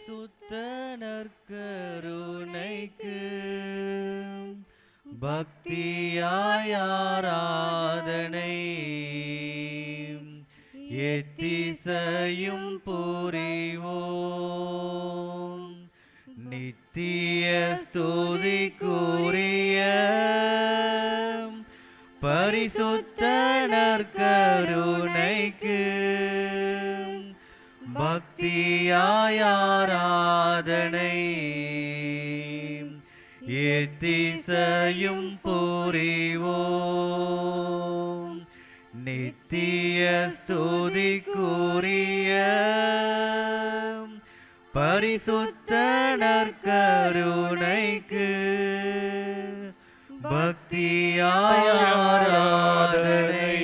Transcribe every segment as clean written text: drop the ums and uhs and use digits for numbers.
பரிசுத்த நற்கருணைக்கு பக்தியாய் ஆராதனை எத்திசையும் புரிவோம். நித்திய ஸ்துதிக்குரிய பரிசுத்த நற்கருணைக்கு பக்தியாய் ஆராதனை எத்திசையும் புரிவோம். நித்திய ஸ்துதிக்குரிய பரிசுத்த நற்கருணைக்கு பக்தியாய் ஆராதனை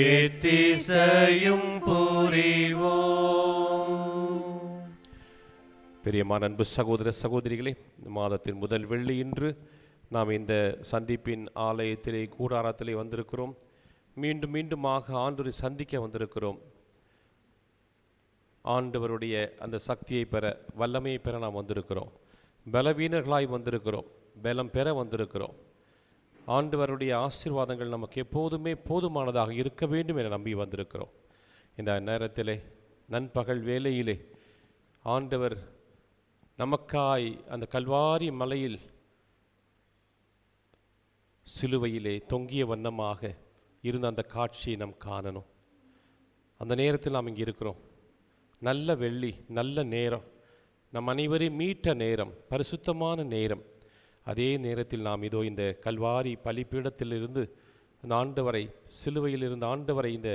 எத்திசையும் புரிவோம். பிரியமான அன்பு சகோதர சகோதரிகளே, இந்த மாதத்தின் முதல் வெள்ளி இன்று நாம் இந்த சந்திப்பின் ஆலயத்திலே கூடாரத்திலே வந்திருக்கிறோம். மீண்டும் மீண்டுமாக ஆண்டவரை சந்திக்க வந்திருக்கிறோம். ஆண்டவருடைய அந்த சக்தியை பெற, வல்லமையை பெற நாம் வந்திருக்கிறோம். பலவீனர்களாய் வந்திருக்கிறோம், பலம் பெற வந்திருக்கிறோம். ஆண்டவருடைய ஆசீர்வாதங்கள் நமக்கு எப்போதுமே போதுமானதாக இருக்க வேண்டும் என நம்பி வந்திருக்கிறோம். இந்த நேரத்திலே நண்பகல் வேளையிலே ஆண்டவர் நமக்காய் அந்த கல்வாரி மலையில் சிலுவையிலே தொங்கிய வண்ணமாக இருந்த அந்த காட்சியை நாம் காணணும். அந்த நேரத்தில் நாம் இங்கே இருக்கிறோம். நல்ல வெள்ளி, நல்ல நேரம், நம் அனைவரையும் மீட்ட நேரம், பரிசுத்தமான நேரம். அதே நேரத்தில் நாம் இதோ இந்த கல்வாரி பலிப்பீடத்திலிருந்து அந்த ஆண்டவரை, சிலுவையில் இருந்த ஆண்டவரை இந்த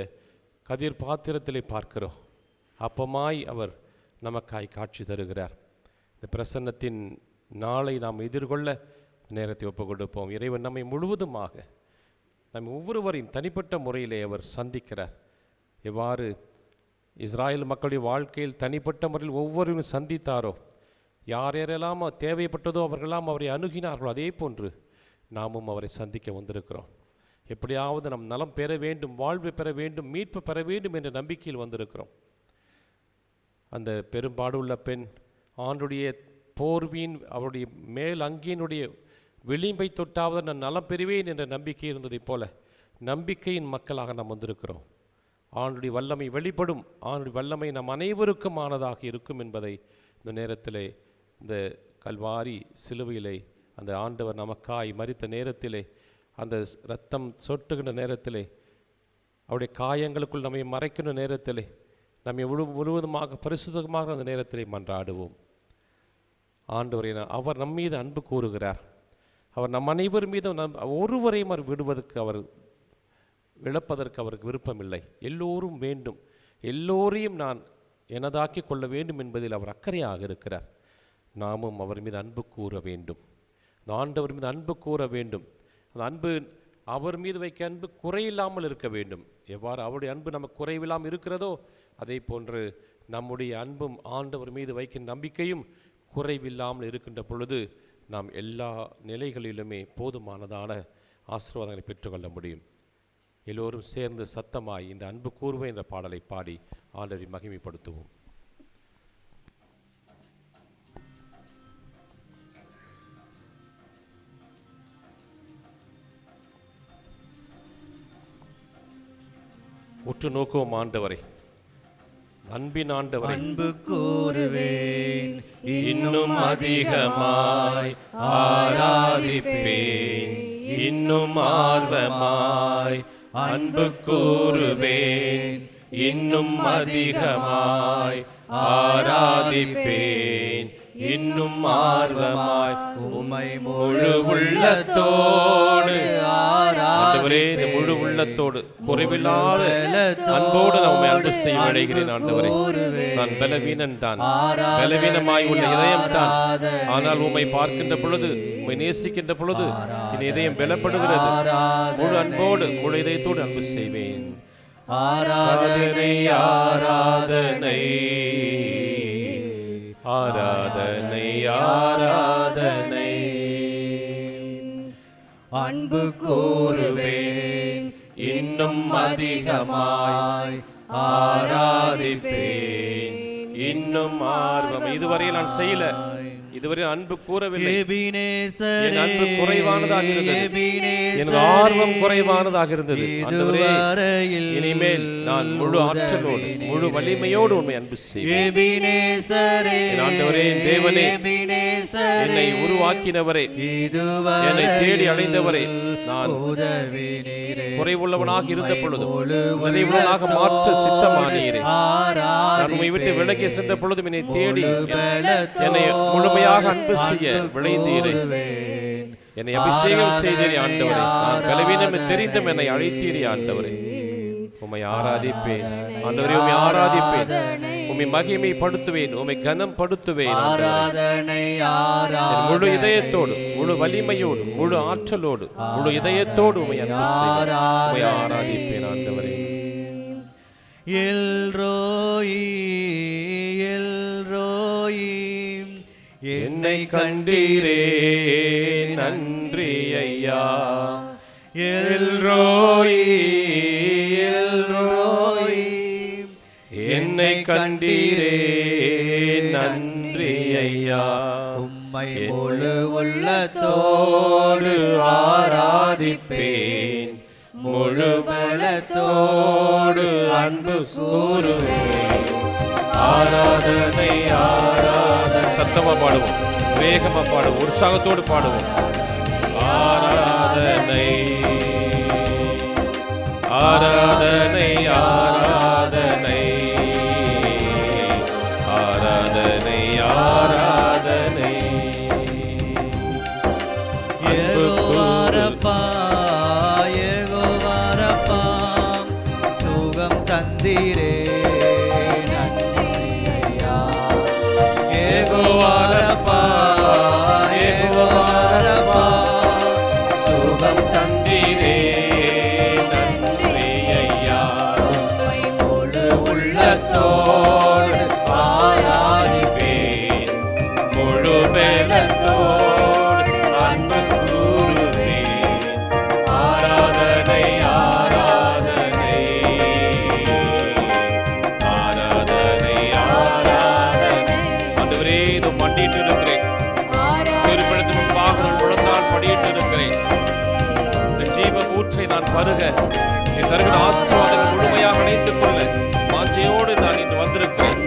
கதிர் பாத்திரத்திலே பார்க்கிறோம். அப்பமாய் அவர் நமக்காய் காட்சி தருகிறார். இந்த பிரசன்னத்தின் நாளை நாம் எதிர்கொள்ள நேரத்தை ஒப்புக் கொடுப்போம். இறைவன் நம்மை முழுவதுமாக, நம் ஒவ்வொருவரையும் தனிப்பட்ட முறையிலே அவர் சந்திக்கிறார். எவ்வாறு இஸ்ராயல் மக்களுடைய வாழ்க்கையில் தனிப்பட்ட முறையில் ஒவ்வொருவரும் சந்தித்தாரோ, யார் யாரெல்லாம் தேவைப்பட்டதோ அவர்களெல்லாம் அவரை அணுகினார்களோ, அதே போன்று நாமும் அவரை சந்திக்க வந்திருக்கிறோம். எப்படியாவது நம் நலம் பெற வேண்டும், வாழ்வு பெற வேண்டும், மீட்பு பெற வேண்டும் என்ற நம்பிக்கையில் வந்திருக்கிறோம். அந்த பெரும்பாடுள்ள பெண் ஆண்டுடைய போர்வியின், அவருடைய மேல் அங்கியினுடைய விளிம்பை தொட்டாவது நான் நலம் பெறுவேன் என்ற நம்பிக்கை இருந்ததைப் போல நம்பிக்கையின் மக்களாக நாம் வந்திருக்கிறோம். ஆண்டுடைய வல்லமை வெளிப்படும், ஆண்டுடைய வல்லமை நம் அனைவருக்கும் ஆனதாக இருக்கும் என்பதை இந்த நேரத்திலே, இந்த கல்வாரி சிலுவையிலே அந்த ஆண்டவர் நமக்காய் மரித்த நேரத்திலே, அந்த இரத்தம் சொட்டுகின்ற நேரத்திலே, அவருடைய காயங்களுக்குள் நம்மை மறைக்கின்ற நேரத்திலே, நம்மை முழுவதுமாக பரிசுத்தமாக அந்த நேரத்திலே மன்றாடுவோம். ஆண்டவரை அவர் நம் மீது அன்பு கூறுகிறார். அவர் நம் அனைவர் மீதும் ஒருவரையும் அவர் விடுவதற்கு, அவர் இழப்பதற்கு அவருக்கு விருப்பமில்லை. எல்லோரும் வேண்டும், எல்லோரையும் நான் எனதாக்கி கொள்ள வேண்டும் என்பதில் அவர் அக்கறையாக இருக்கிறார். நாமும் அவர் மீது அன்பு கூற வேண்டும். அந்த ஆண்டவர் மீது அன்பு கூற வேண்டும். அந்த அன்பு, அவர் மீது வைக்க அன்பு குறையில்லாமல் இருக்க வேண்டும். எவ்வாறு அவருடைய அன்பு நமக்கு குறைவில்லாமல் இருக்கிறதோ, அதே போன்று நம்முடைய அன்பும் ஆண்டவர் மீது வைக்கும் நம்பிக்கையும் குறைவில்லாமல் இருக்கின்ற பொழுது நாம் எல்லா நிலைகளிலுமே போதுமானதான ஆசீர்வாதங்களை பெற்றுக்கொள்ள முடியும். எல்லோரும் சேர்ந்து சத்தமாய் இந்த அன்பு கூர்வை என்ற பாடலை பாடி ஆண்டவரை மகிமைப்படுத்துவோம். உற்று நோக்குவோம் ஆண்டவரை, அன்பின் ஆண்டவரை. அன்பு கூறுவேன், இன்னும் அதிகமாய் ஆராதிப்பேன், இன்னும் ஆர்வமாய் அன்பு கூறுவேன், இன்னும் அதிகமாய் ஆராதிப்பேன், இன்னும் ஆர்வமாய் உம்மை முழு உள்ளத்தோடு ஆண்டவரே, இந்த முழு உள்ளத்தோடு குறைவில்லாத அன்போடு நான் உம்மை அன்பு செய்ய விளைகிறேன். ஆண்டவரே, நான் பலவீனன் தான், பலவீனமாய் உள்ள இதயம் தான். ஆனால் உம்மை பார்க்கின்ற பொழுது, உம்மை நேசிக்கின்ற பொழுது என் இதயம் பலப்படுகிறது. முழு அன்போடு, முழு இதயத்தோடு அன்பு செய்வேன். ஆராதனை ஆராதனை ஆராதனை ஆராதனை. அன்பு கூறுவேன், இன்னும் அதிகமாய் ஆராதிப்பேன், இன்னும் ஆர்வம். இதுவரை நான் செய்யல, இதுவரை அன்பு கூறவில்லை, என் அன்பு குறைவானதாக இருந்தது, எனது ஆர்வம் குறைவானதாக இருந்தது. ஆண்டவரே, இனிமேல் நான் முழு ஆற்றலோடு முழு வலிமையோடு உண்மை அன்பு செய்வேன். ஆண்டவரே, தேவனே, என்னை உருவாக்கினவரே, என்னை தேடி அடைந்தவரே, நான் குறைவுள்ளவனாக இருந்த பொழுதும் நிறைவுள்ளவனாக மாற்ற சித்தமானீரே. நான் உம்மை விட்டு விலகி சென்ற பொழுதும் என்னை தேடி என்னை முழுமையாக அன்பு செய்ய விளைந்தீரே. என்னை அபிஷேகம் செய்தீரே ஆண்டவரே. நான் பலவீனம் தெரிந்தும் என்னை அழைத்தீரே ஆண்டவரே. உம்மை ஆராதிப்பேன் ஆண்டவரே, உம்மை ஆராதிப்பேன், உம்மை மகிமைப்படுத்துவேன், உம்மை கனம் படுத்துவேன். முழு இதயத்தோடு முழு வலிமையோடு முழு ஆற்றலோடு முழு இதயத்தோடு உம்மை அன்பு செய்வேன், உம்மை ஆராதிப்பேன் ஆண்டவரே. எல்ரோயி எல்ரோயி, என்னை கண்டீரே நன்றி ஐயா. எல்ரோயி எல்ரோயி, என்னை கண்டீரே நன்றி ஐயா. உம்மை முழு உள்ளத்தோடு ஆராதிப்பேன், முழு பலத்தோடு அன்பு கூறுவேன். ஆராதனை ஆராதனை. சத்தமா பாடுவோம், வேகமா பாடுவோம், உற்சாகத்தோடு பாடுவோம். ஆராதனை ஆராதனை ஆராதனை ஆராதனை ஆராதனை. யெகோவாரப்பா யெகோவாரப்பா, சுகம் தந்தீரே நன்றி ஐயா. யெகோவாரப்பா யெகோவாரப்பா, சுகம் தந்தீரே நன்றி ஐயா. உம்மை முழு உள்ளத்தோடு ஆராதிப்பேன், முழு பலத்தோடு அன்பு கூறுவேன். ஆராதனை ஆராதனை ஆராதனை ஆராதனை. ஆண்டவரே, இதோ மண்டிட்டு இருக்கிறேன், திருப்படத்து முன்பாக நான் முழந்தால் படியிட்டு இருக்கிறேன். இந்த ஜீவ ஊற்றை நான் பருக, என் கருவின் ஆசீர்வாதங்கள் முழுமையாக அணைத்துக் கொள்ள வாஞ்சையோடு நான் இன்று வந்திருக்கிறேன்.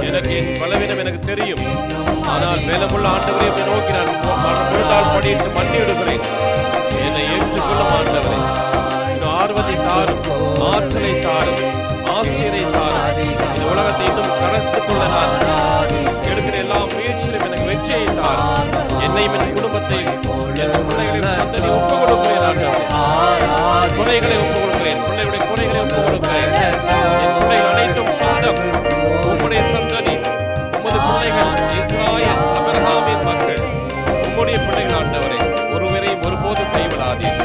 எனக்கு என் பலவீனம் எனக்கு தெரியும், ஆனால் மேலமுள்ள ஆண்டவரை நோக்கி நான் முழந்தால் படியிட்டு மண்டியிடுகிறேன். என்னை ஏற்றுக்கொள்ளும் ஆண்டவரே, இன்னும் ஆர்வத்தை தாரும், ஆற்றலை தாரும், ஆசிரியரை தாரும். இந்த உலகத்தை இன்னும் கடத்துக் கொள்ள நான் எடுக்கிற எல்லா முயற்சியிலும் எனக்கு வெற்றியை தாரும். என்னையும் என் குடும்பத்தை, என் பிள்ளைகளின் சந்ததி ஒப்புக் கொடுக்கிறேன் ஆண்டவரே. குறைகளை ஒப்புக் கொடுக்கிறேன், பிள்ளைகளுடைய குறைகளை ஒப்புக் கொடுக்கிறேன். என் பிள்ளைகள் அனைத்தும் சொந்தம், உம்முடைய சந்ததி, உமது பிள்ளைகள், இஸ்ராயேல் ஆபிரகாமின் மக்கள், உம்முடைய பிள்ளைகள் ஆண்டவரே. ஒருவரையும் ஒருபோதும் கைவிடாதீர்.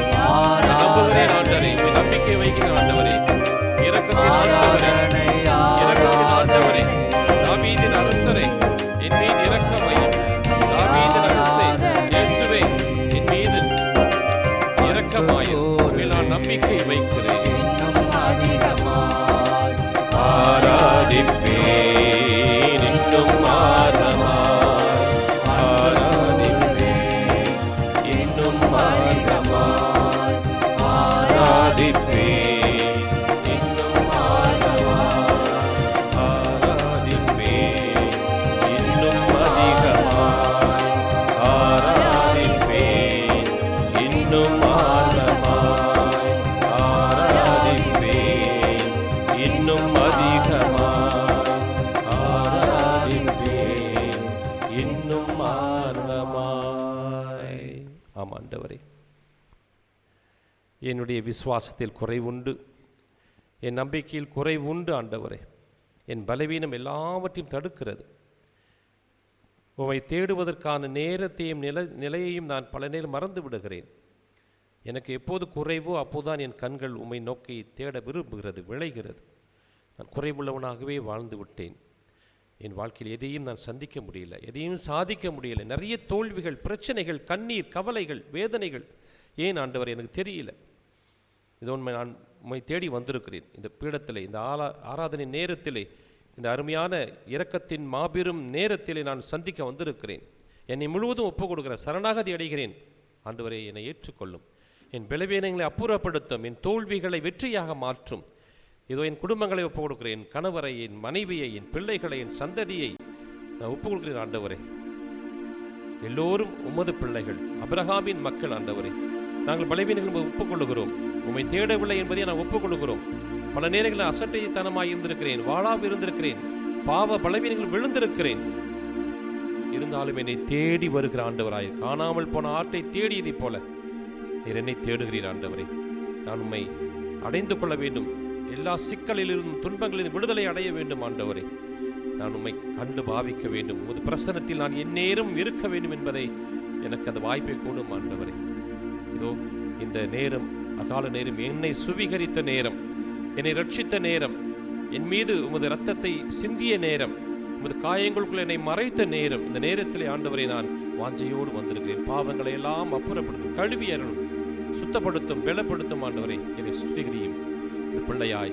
நான் நம்புகிறேன் ஆண்டவரே, என் நம்பிக்கை வைக்கிறேன் ஆண்டவரே. இரக்கத்தின் ஆண்டவரே, இரக்கத்தின் ஆண்டவரே, தாவீதின் அரசரே, என் மீது இரக்கம் வையும். தாவீதின் அரசே, இயேசுவே, என் மீது இரக்கமாயும். உம்மில் நான் நம்பிக்கை வைக்கிறேன். ஆராதிப்பேன் இன்னும் ஆர்வமாய், ஆராதிப்பேன் இன்னும் ஆர்வமாய், ஆராதிப்பேன் இன்னும் ஆர்வமாய், ஆராதிப்பேன் இன்னும் அதிகமாய், ஆராதிப்பேன் இன்னும் ஆர்வமாய், ஆராதிப்பேன் இன்னும் அதிகமாய், ஆராதிப்பேன் இன்னும் ஆர்வமாய். ஆம் ஆண்டவரே, என்னுடைய விசுவாசத்தில் குறைவுண்டு, என் நம்பிக்கையில் குறைவுண்டு ஆண்டவரே. என் பலவீனம் எல்லாவற்றையும் தடுக்கிறது. உம்மை தேடுவதற்கான நேரத்தையும் நிலையையும் நான் பல நேரம் மறந்து விடுகிறேன். எனக்கு எப்போது குறைவோ அப்போதுதான் என் கண்கள் உம்மை நோக்கி தேட விரும்புகிறது, விளைகிறது. நான் குறைவுள்ளவனாகவே வாழ்ந்து விட்டேன். என் வாழ்க்கையில் எதையும் நான் சந்திக்க முடியல, எதையும் சாதிக்க முடியல. நிறைய தோல்விகள், பிரச்சனைகள், கண்ணீர், கவலைகள், வேதனைகள். ஏன் ஆண்டவர் எனக்கு தெரியல. இது உண்மை. நான் உம்மை தேடி வந்திருக்கிறேன். இந்த பீடத்திலே, இந்த ஆராதனை நேரத்திலே இந்த அருமையான இரக்கத்தின் மாபெரும் நேரத்திலே நான் சந்திக்க வந்திருக்கிறேன். என்னை முழுவதும் ஒப்புக் கொடுக்கிறேன், சரணாகதி அடைகிறேன். ஆண்டவரே, என்னை ஏற்றுக்கொள்ளும். என் பலவீனங்களை அப்புறப்படுத்தும், என் தோல்விகளை வெற்றியாக மாற்றும். இதோ என் குடும்பங்களை ஒப்புக் கொடுக்கிறேன், என் கணவரை, என் மனைவியை, என் பிள்ளைகளை, என் சந்ததியை நான் ஒப்புக் கொடுக்கிறேன். ஆண்டவரே, எல்லோரும் உமது பிள்ளைகள், அபிரகாமின் மக்கள். ஆண்டவரே, நாங்கள் பலவீனங்களை ஒப்புக்கொள்ளுகிறோம். உம்மை தேடவில்லை என்பதை நான் ஒப்புக்கொள்ளுகிறோம். பல நேரங்களில் அசட்டைத்தனமாய் இருந்திருக்கிறேன், வாழாமல் இருந்திருக்கிறேன், பாவ பலவீனங்கள் விழுந்திருக்கிறேன். இருந்தாலும் என்னை தேடி வருகிற ஆண்டவராய், காணாமல் போன ஆட்டை தேடியதைப் போல நீர் என்னை தேடுகிறீர். ஆண்டவரே, நான் உம்மை அடைந்து கொள்ள வேண்டும். எல்லா சிக்கலிலிருந்தும் துன்பங்களிலிருந்து விடுதலை அடைய வேண்டும். ஆண்டவரே, நான் உம்மை கண்டு பாவிக்க வேண்டும். உமது பிரசன்னத்தில் நான் எந்நேரம் இருக்க வேண்டும் என்பதை எனக்கு அந்த வாய்ப்பை கூடும். ஆண்டவரே, இதோ இந்த நேரம், அகால நேரம், என்னை சுவீகரித்த நேரம், என்னை ரட்சித்த நேரம், என் மீது உமது இரத்தத்தை சிந்திய நேரம், உமது காயங்களுக்குள் என்னை மறைத்த நேரம். இந்த நேரத்திலே ஆண்டவரை நான் வாஞ்சையோடு வந்திருக்கிறேன். பாவங்களை எல்லாம் அப்புறப்படுத்தும், கழுவி அருளும், சுத்தப்படுத்தும், பலப்படுத்தும். ஆண்டவரை, என்னை சுத்திகரியும். இந்த பிள்ளையாய்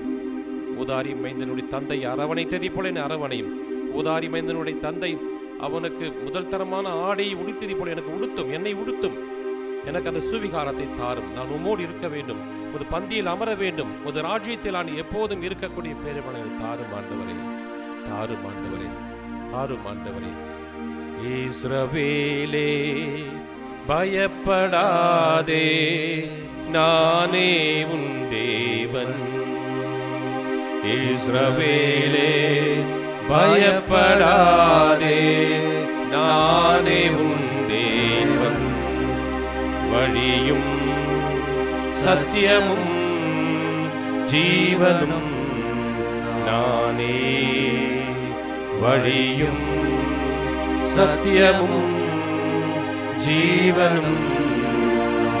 ஊதாரி மைந்தனுடைய தந்தை அரவணைத்ததை போல என்னை அரவணையும். ஊதாரி மைந்தனுடைய தந்தை அவனுக்கு முதல் தரமான ஆடையை உடுத்ததை போல எனக்கு உடுத்தும், என்னை உடுத்தும். எனக்கு அந்த சுவிகாரத்தை தாரும். நான் உம்மோடு இருக்க வேண்டும், ஒரு பந்தியில் அமர வேண்டும், ஒரு ராஜ்யத்தில் நான் எப்போதும் இருக்கக்கூடிய பேரமனை தாரும். ஆண்டவரே, தாரும். ஆண்டவரே, தாரும். ஆண்டவரே, இஸ்ரவேலே பயப்படாதே, நானே உன் தேவன். இஸ்ரவேலே பயப்படாதே, நானே உன் தேவன். வழியும் சத்தியமும் ஜீவனும் நானே. வழியும் சத்தியமும் ஜீவனும்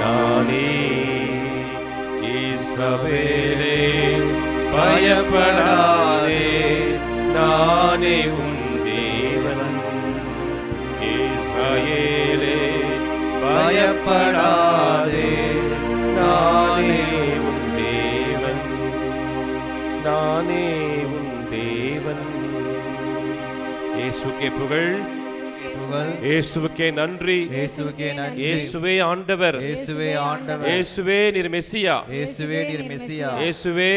நானே. இஸ்ரவேலே பயப்படாதே, நானே உன் தேவன். இஸ்ரவேலே பயப்படாதே, நானே உன் தேவன், நானே உன் தேவன். இயேசுக்கே புகழ், இயேசுவுக்கே நன்றி, இயேசுவுக்கே நன்றி. இயேசுவே ஆண்டவர், இயேசுவே ஆண்டவர். இயேசுவே நீர் மெசியா, இயேசுவே நீர் மெசியா. இயேசுவே,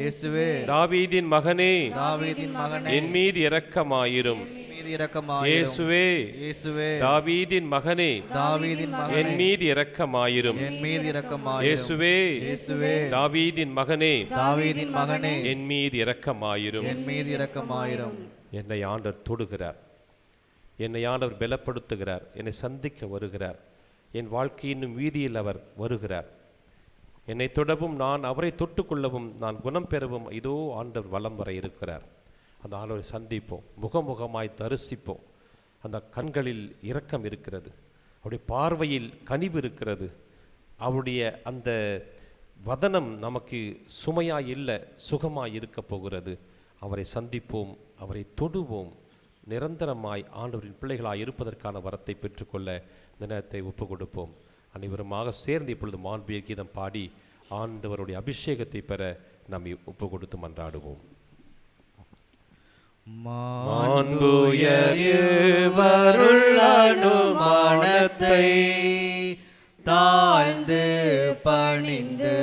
இயேசுவே தாவீதின் மகனே, தாவீதின் மகனே, என் மீது இரக்கமாயிரும். மீது இரக்கமாயிரும். இயேசுவே, இயேசுவே தாவீதின் மகனே, தாவீதின் மகனே, என் மீது இரக்கமாயிரும். என் மீது இரக்கமாயிரும். இயேசுவே, இயேசுவே தாவீதின் மகனே, தாவீதின் மகனே, என் மீது இரக்கமாயிரும். என் மீது இரக்கமாயிரும். என்னை ஆண்டவர் தொடுகிறார், என்னை ஆண்டவர் பலப்படுத்துகிறார், என்னை சந்திக்க வருகிறார். என் வாழ்க்கையின் வீதியில் அவர் வருகிறார். என்னை தொடவும், நான் அவரை தொட்டுக்கொள்ளவும், நான் குணம் பெறவும் இதோ ஆண்டவர் வலம் வர இருக்கிறார். அந்த ஆண்டவரை சந்திப்போம், முகமுகமாய் தரிசிப்போம். அந்த கண்களில் இரக்கம் இருக்கிறது, அவருடைய பார்வையில் கனிவு இருக்கிறது, அவருடைய அந்த வதனம் நமக்கு சுமையாய் இல்லை, சுகமாய் இருக்க போகிறது. அவரை சந்திப்போம், அவரை தொடுவோம். நிரந்தரமாய் ஆண்டவரின் பிள்ளைகளாய் இருப்பதற்கான வரத்தை பெற்றுக்கொள்ள இந்த நேரத்தை ஒப்பு கொடுப்போம். அனைவருமாக சேர்ந்து இப்பொழுது மாண்புய கீதம் பாடி ஆண்டவருடைய அபிஷேகத்தை பெற நம்மை ஒப்பு கொடுத்து மன்றாடுவோம். மாண்புயர்வருளனுமானத்தை தாழ்ந்து பணிந்து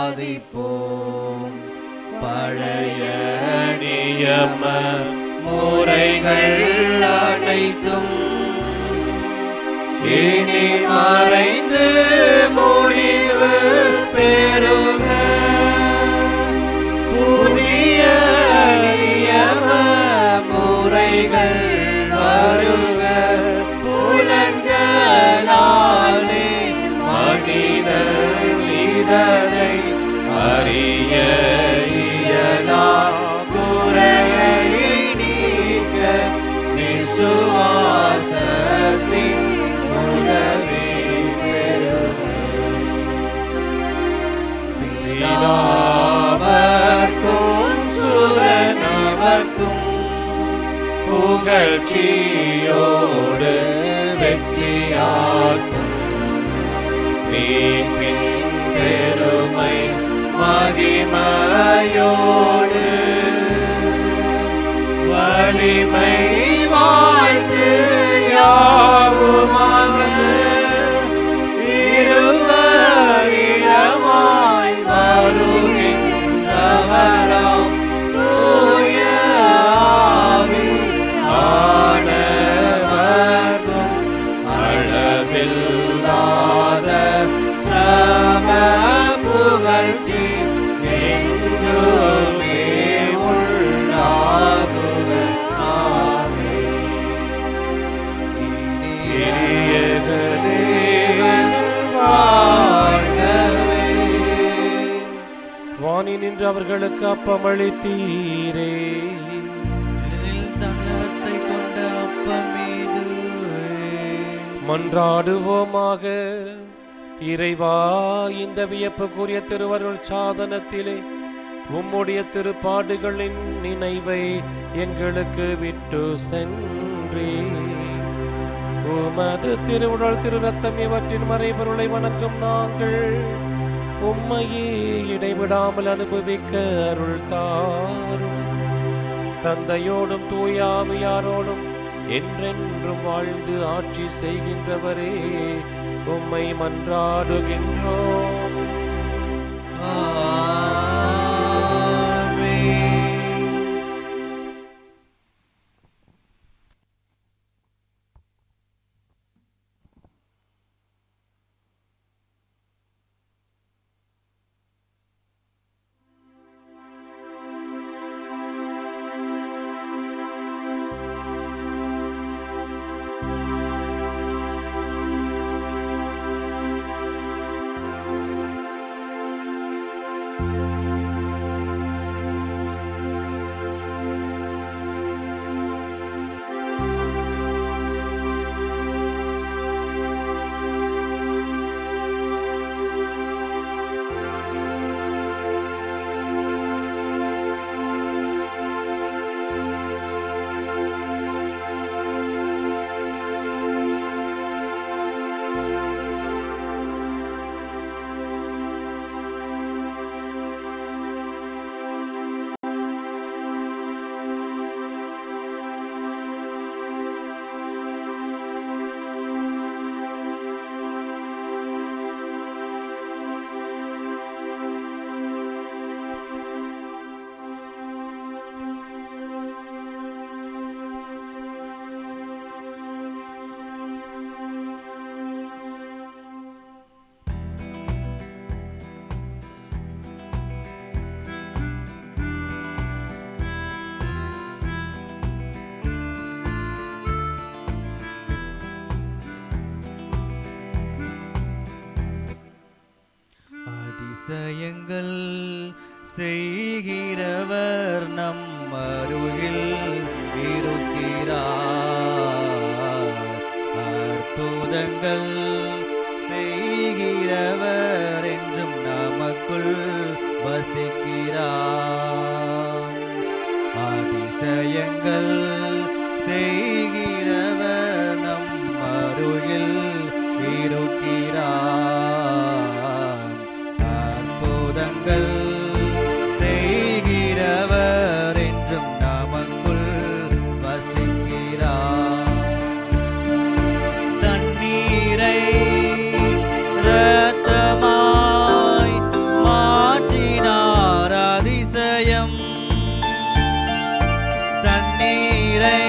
ஆராதிப்போம். பழைய நியம முறைகள் அனைத்தும் இனி மறைந்து முடிவு பெறுக. புதிய நியம முறைகள் வருக. புலன்களாலே மனிதன் இதனை அறிய இயலா. குறையை நீக்க விசுவாசத்தின் உதவி பெறுக. பிதாவர்க்கும் சுதனவர்க்கும் புகழ்ச்சியோடு வெற்றியாக்கும். மீட்பின் பெருமை மகிமையோடு சொல்லாத சம புகழ்ச்சி என்றுமே உண்டாகுக. ஆமென். இனியக தேவன் வாழ்கவே. வானி நின்று அவர்களுக்கு அப்பமளித்தீரே. தன்னகத்தை கொண்ட அப்பமீதுவே. மன்றாடுவோமாக. இறைவா, இந்த வியப்புக்குரிய திருவருள் சாதனத்திலே உம்முடைய திருப்பாடுகளின் நினைவை எங்களுக்கு விட்டு சென்றே. உமது திருவுடல் திரு ரத்தம் இவற்றின் மறைபொருளை வணங்கும் நாங்கள் உம்மையே இடைவிடாமல் அனுபவிக்க அருள் தாரும். தந்தையோடும் தூயாவியாரோடும் என்றென்றும் வாழ்ந்து ஆட்சி செய்கின்றவரே, உம்மை மன்றாடுகின்றோம். அதிசயங்கள் செய்கிறவர் நம் அருகில் இருக்கிறார். அற்புதங்கள் செய்கிறவர் என்றும் நமக்குள் வசிக்கிறார். அதிசயங்கள் செய்கிறவர் நம் அருகில் இருக்கிறார். அற்புதங்கள் செய்கிறவர் என்றும் நமக்குள் வசிக்கிறார். தண்ணீரை இரத்தமாய் மாற்றினார் அதிசயம். தண்ணீரை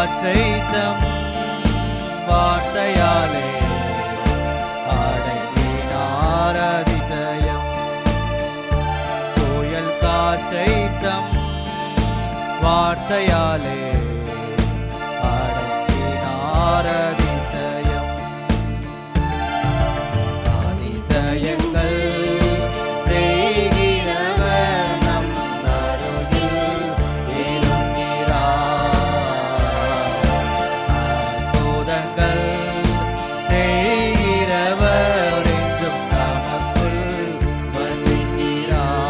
காற்றை தம் வார்த்தையாலே அடக்கினார் அதிசயம். புயல் காற்றை தம் வார்த்தையாலே அடக்கினார் அதிசயம். அதிசயங்கள் செய்கிறவர் நம் அருகில் இருக்கிறார். அற்புதங்கள் செய்கிறவர் என்றும் நமக்குள் வசிக்கிறார்.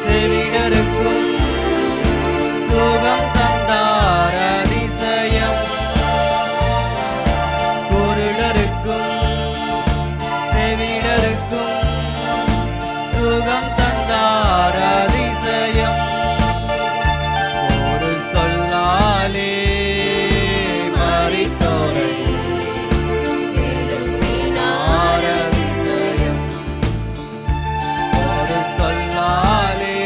செவிடருக்கும் சுகம் தந்தார் அதிசயம். குருடருக்கும் செவிடருக்கும் சுகம் தந்தார் அதிசயம். ஒரு சொல்லாலே மரித்தோரை எழுப்பினார் அதிசயம். ஒரு சொல்லாலே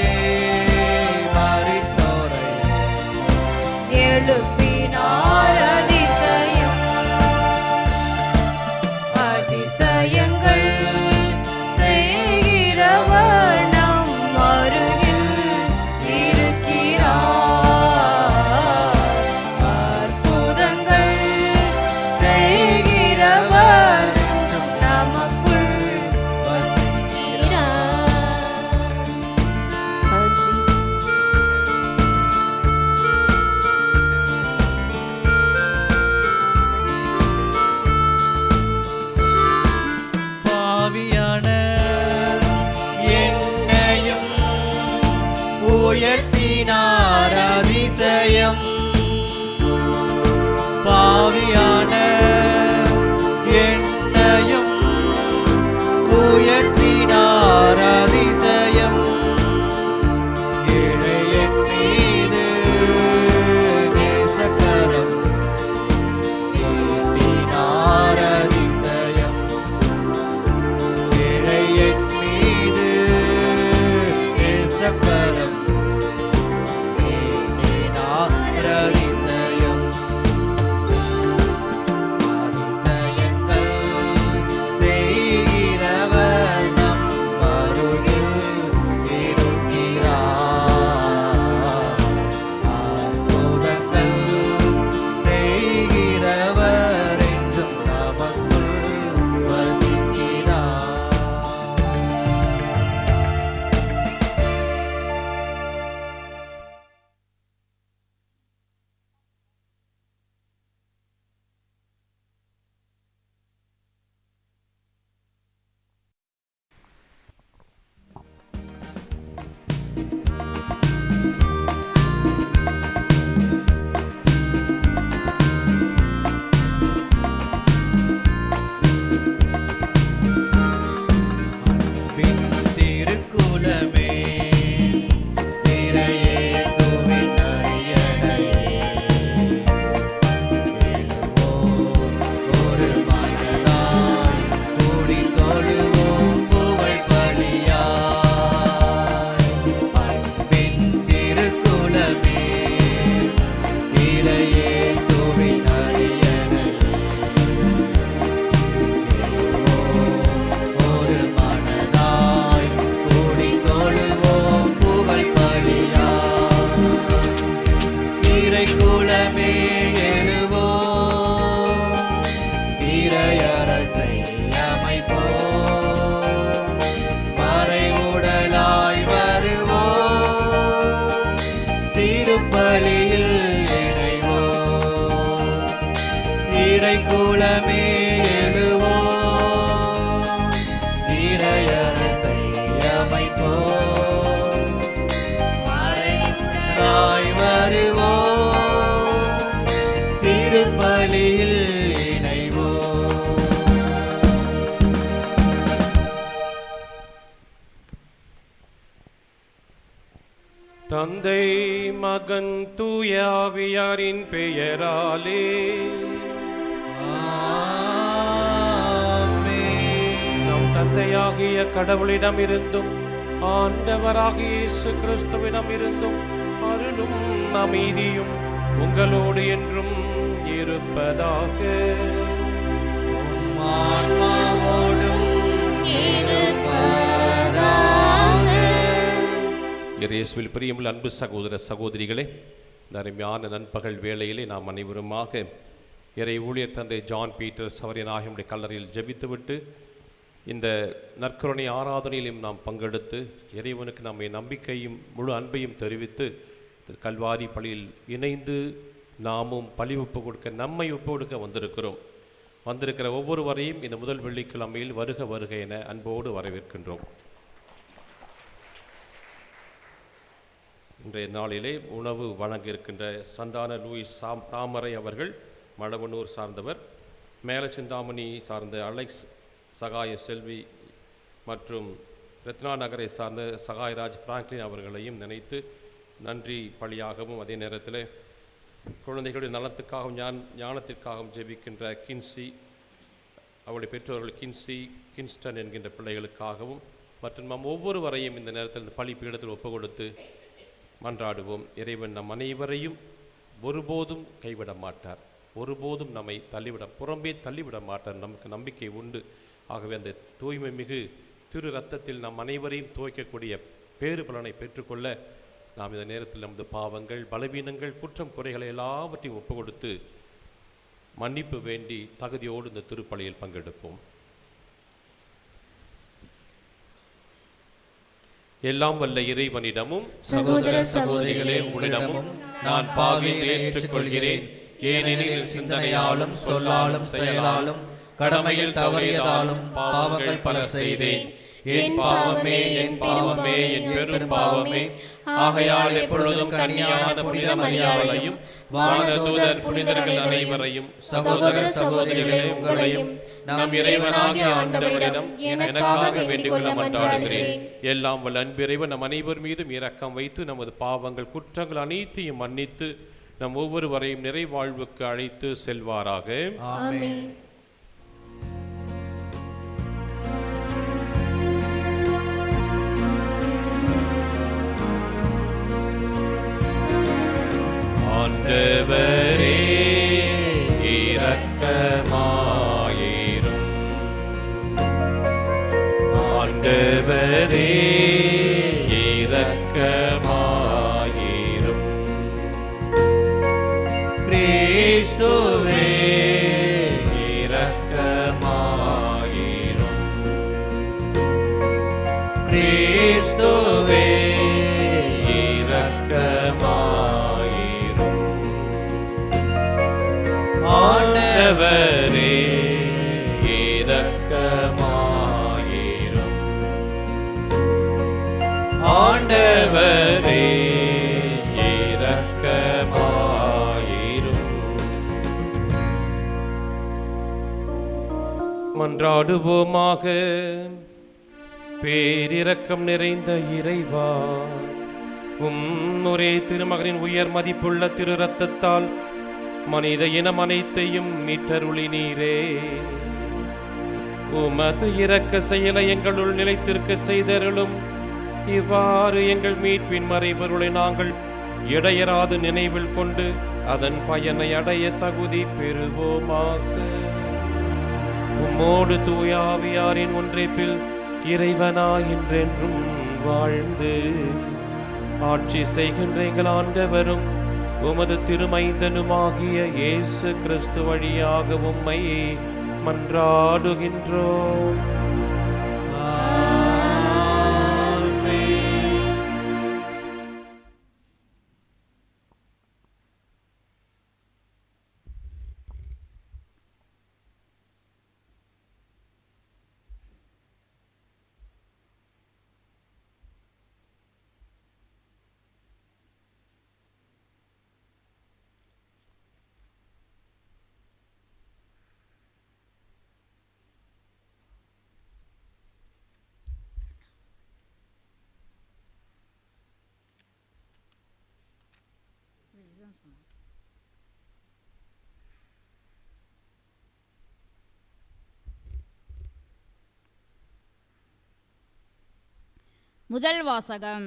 மரித்தோரை எழுப்பினார் அதிசயம். அதிசயங்கள் செய்கிறவர் நம் அருகில் இருக்கிறார். அற்புதங்கள் செய்கிறவர் என்றும் நமக்குள் வசிக்கிறார். பாவியான என்னையும் உயர்த்தினார் அதிசயம். பாவியான என்னையும் உயர்த்தினார் அதிசயம். ஏழையின் மீது நேசக்கரம் நீட்டினார் அதிசயம். ஏழையின் மீது நேசக்கரம் நீட்டினார் அதிசயம். அதிசயங்கள் செய்கிறவர் நம் அருகில் இருக்கிறார். அற்புதங்கள் செய்கிறவர் என்றும் நமக்குள் வசிக்கிறார். அன்பின் திருக்குலமே, இறையேசுவின் அரியணையே, எழுவோம் ஒரு மனதாய், கூடி தொழுவோம் புகழ் பலியாய். அன்பின் திருக்குலமே, இறையேசுவின் அரியணையே, ஒரு மனதாய் கூடி தொழுவோம் புகழ் பலியாய். இறைக்குலமே எழுவோம், இறையரசை அமைப்போம், மறைவுடலாய் வருவோம், திருப்பலியில் இணைவோம். இறைக்குலமே எழுவோம், இறையரசை அமைப்போம், மறைவுடலாய் வருவோம், திருப்பலியில் இணைவோம். தந்தை மகன் தூய ஆவியாரின் பெயராலே. நம் தந்தையாகிய கடவுளிடம் இருந்தும் ஆண்டவராகிய இயேசு கிறிஸ்துவிடம் இருந்தும் அருளும் அமைதியும் உங்களோடு என்றும் இருப்பதாக. ஆன்மாவோடும் இருப்பதாக. இயேசுவில் பிரியமுள்ள அன்பு சகோதர சகோதரிகளே, இந்த அருமையான நண்பகல் வேளையிலே நாம் அனைவருமாக இறை ஊழியர் தந்தை ஜான் பீட்டர்ஸ் அவரின் ஆகியோருடைய கல்லறையில் ஜெபித்துவிட்டு இந்த நற்கருணை ஆராதனையிலும் நாம் பங்கெடுத்து இறைவனுக்கு நம்மை நம்பிக்கையும் முழு அன்பையும் தெரிவித்து கல்வாரி பலியில் இணைந்து நாமும் பலி ஒப்பு கொடுக்க நம்மை ஒப்பு கொடுக்க வந்திருக்கிற ஒவ்வொருவரையும் இந்த முதல் வெள்ளிக்கிழமையில் வருக வருக என அன்போடு வரவேற்கின்றோம். இன்றைய நாளிலே உணவு வழங்க இருக்கின்ற சந்தான லூயிஸ் தாமரை அவர்கள் மழவனூர் சார்ந்தவர், மேலச்சிந்தாமணி சார்ந்த அலெக்ஸ் சகாய செல்வி மற்றும் ரத்னா நகரை சார்ந்த சகாயராஜ் பிராங்க்லின் அவர்களையும் நினைத்து நன்றி பலியாகவும் அதே நேரத்தில் குழந்தைகளுடைய நலத்துக்காகவும் ஞானத்திற்காகவும் ஜெபிக்கின்ற கின்சி, அவருடைய பெற்றோர்கள் கின்ஸ்டன் என்கின்ற பிள்ளைகளுக்காகவும் மற்றும் நம் ஒவ்வொருவரையும் இந்த நேரத்தில் இந்த பலி பீடத்தில் ஒப்பு கொடுத்து மன்றாடுவோம். இறைவன் நம் அனைவரையும் ஒருபோதும் கைவிட மாட்டார், ஒருபோதும் நம்மை புறம்பே தள்ளிவிட மாட்டார். நமக்கு நம்பிக்கை உண்டு. ஆகவே அந்த தூய்மை மிகு திரு ரத்தத்தில் நம் அனைவரையும் துவைக்கக்கூடிய பேறு பலனை பெற்றுக்கொள்ள நாம் இந்த நேரத்தில் நமது பாவங்கள், பலவீனங்கள், குற்றம் குறைகளை எல்லாவற்றையும் ஒப்பு கொடுத்து மன்னிப்பு வேண்டி தகுதியோடு இந்த திருப்பலியில் பங்கெடுப்போம். எல்லாம் வல்ல இறைவனிடமும் சகோதர சகோதரிகளே உங்களிடமும் நான் பாவிகளை ஏற்றுக்கொள்கிறேன். ஏனெனில் சிந்தனையாலும் சொல்லாலும் செயலாலும் கடமையில் தவறியதாலும் பாவங்கள் பல செய்தேன். என் பாவமே என் பாவமே என் பெரும் பாவமே. ஆகையால் எப்பொழுதும் கன்னியான புனித மரியாதையும் வானதூதர் புனிதர்கள் அனைவரையும் சகோதர சகோதரிகளே உங்களையும் நம் இறைவனாகிய ஆண்டவரிடம் எனக்காக வேண்டிக் கொள்ள மன்றாடுகிறேன். எல்லாம் வல்ல அன்பிறைவன் நம் அனைவர் மீதும் இரக்கம் வைத்து நமது பாவங்கள் குற்றங்கள் அனைத்தையும் மன்னித்து நம் ஒவ்வொருவரையும் நிறைவாழ்வுக்கு அழைத்து செல்வாராக. ஆமென். ஆண்டவரே இரக்கமாயிரும். ஆண்டவரே இரக்கமாயிரும். கிறிஸ்துவே இரக்கமாயிரும். கிறிஸ்துவே இரக்கமாயிரும். ஆண்டவரே இரக்கமாயிரும். ஆண்டவரே இரக்கமாயிரும். மன்றாடுவோமாக. பேரிரக்கம் நிறைந்த இறைவா, ஒரே திருமகனின் உயர் மதிப்புள்ள திரு ரத்தத்தால் மனித இனம் அனைத்தையும் மீட்டருளினீரே. உமது இரக்க செயலை எங்களுள் நிலைத்திருக்க செய்தருளும். இவ்வாறு எங்கள் மீட்பின் மறைபொருளை நாங்கள் இடையராது நினைவில் கொண்டு அதன் பயனை அடைய தகுதி பெறுவோமாக. உம்மோடு தூய ஆவியாரின் ஒன்றைப்பில் இறைவனாய் என்றென்றும் வாழ்ந்து ஆட்சி செய்கின்ற எங்கள் ஆண்டவரும் உமது திருமைந்தனுமாகிய இயேசு கிறிஸ்து வழியாக உம்மை மன்றாடுகின்றோம். முதல் வாசகம்.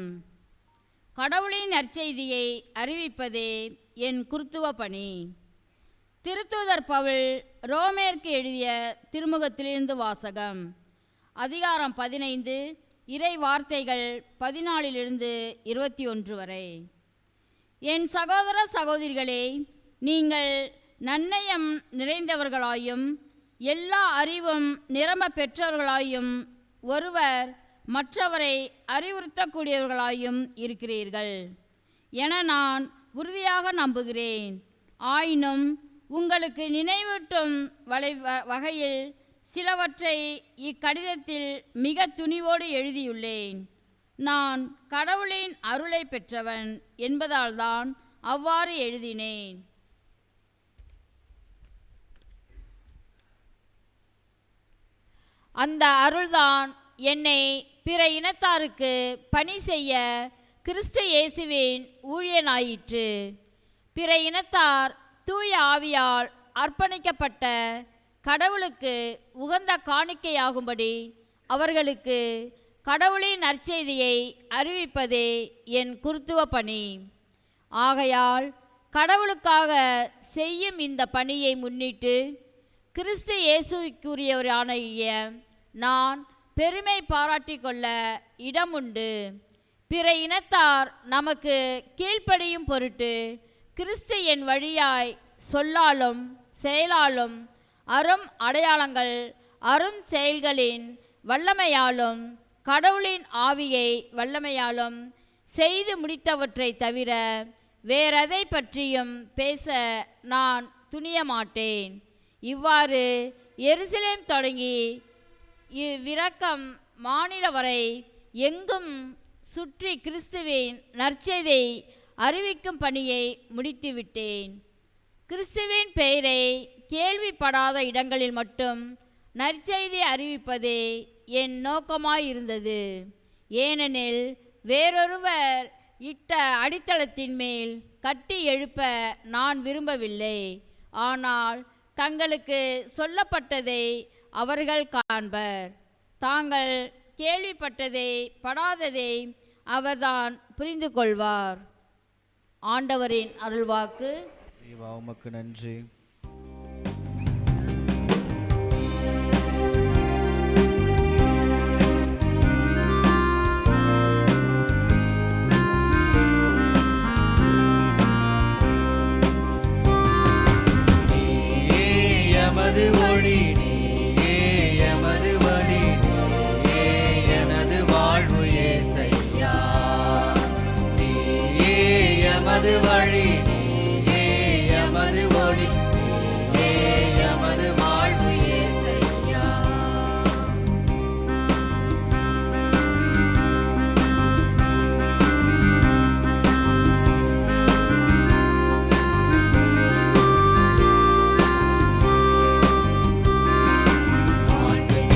கடவுளின் நற்செய்தியை அறிவிப்பதே என் குருத்துவ பணி. திருத்தூதர் பவுல் ரோமேற்கு எழுதிய திருமுகத்திலிருந்து வாசகம். அதிகாரம் 15, இறை வார்த்தைகள் 14 21 வரை. என் சகோதர சகோதரிகளே, நீங்கள் நன்னயம் நிறைந்தவர்களாயும் எல்லா அறிவும் நிரம்ப பெற்றவர்களாயும் ஒருவர் மற்றவரை அறிவுறுத்தக்கூடியவர்களாயும் இருக்கிறீர்கள் என நான் உறுதியாக நம்புகிறேன். ஆயினும் உங்களுக்கு நினைவூட்டும் வகையில் சிலவற்றை இக்கடிதத்தில் மிக துணிவோடு எழுதியுள்ளேன். நான் கடவுளின் அருளை பெற்றவன் என்பதால்தான் அவ்வாறு எழுதினேன். அந்த அருள்தான் என்னை பிற இனத்தாருக்கு பணி செய்ய கிறிஸ்து இயேசுவின் ஊழியனாயிற்று. பிற இனத்தார் தூய ஆவியால் அர்ப்பணிக்கப்பட்ட கடவுளுக்கு உகந்த காணிக்கையாகும்படி அவர்களுக்கு கடவுளின் நற்செய்தியை அறிவிப்பதே என் குருத்துவ பணி. ஆகையால் கடவுளுக்காக செய்யும் இந்த பணியை முன்னிட்டு கிறிஸ்து இயேசுக்குரியவராகிய நான் பெருமை பாராட்டி கொள்ள இடமுண்டு. பிற இனத்தார் நமக்கு கீழ்ப்படியும் பொருட்டு கிறிஸ்து என் வழியாய் சொல்லாலும் செயலாலும் அரும் அடையாளங்கள் அரும் செயல்களின் வல்லமையாலும் கடவுளின் ஆவியை வல்லமையாலும் செய்து முடித்தவற்றை தவிர வேறெதை பற்றியும் பேச நான் துணிய மாட்டேன். இவ்வாறு எருசலேம் தொடங்கி இவ்விரக்கம் மாநில வரை எங்கும் சுற்றி கிறிஸ்துவின் நற்செய்தியை அறிவிக்கும் பணியை முடித்துவிட்டேன். கிறிஸ்துவின் பெயரை கேள்விப்படாத இடங்களில் மட்டும் நற்செய்தி அறிவிப்பதே என் நோக்கமாயிருந்தது. ஏனெனில் வேறொருவர் இட்ட அடித்தளத்தின் மேல் கட்டி எழுப்ப நான் விரும்பவில்லை. ஆனால் தங்களுக்கு சொல்லப்பட்டதை அவர்கள் காண்பர். தாங்கள் கேள்விப்பட்டதை படாததை அவர்தான் புரிந்து கொள்வார். ஆண்டவரின் அருள்வாக்கு. உமக்கு நன்றி. எமது வழி நீயே, எமது வழி நீயே, எனது வாழ்வு ஏசையா. நீயே எமது வழி நீயே, எமது வழி நீயே, எமது வாழ்வு ஏசையா. கோட்டைகள்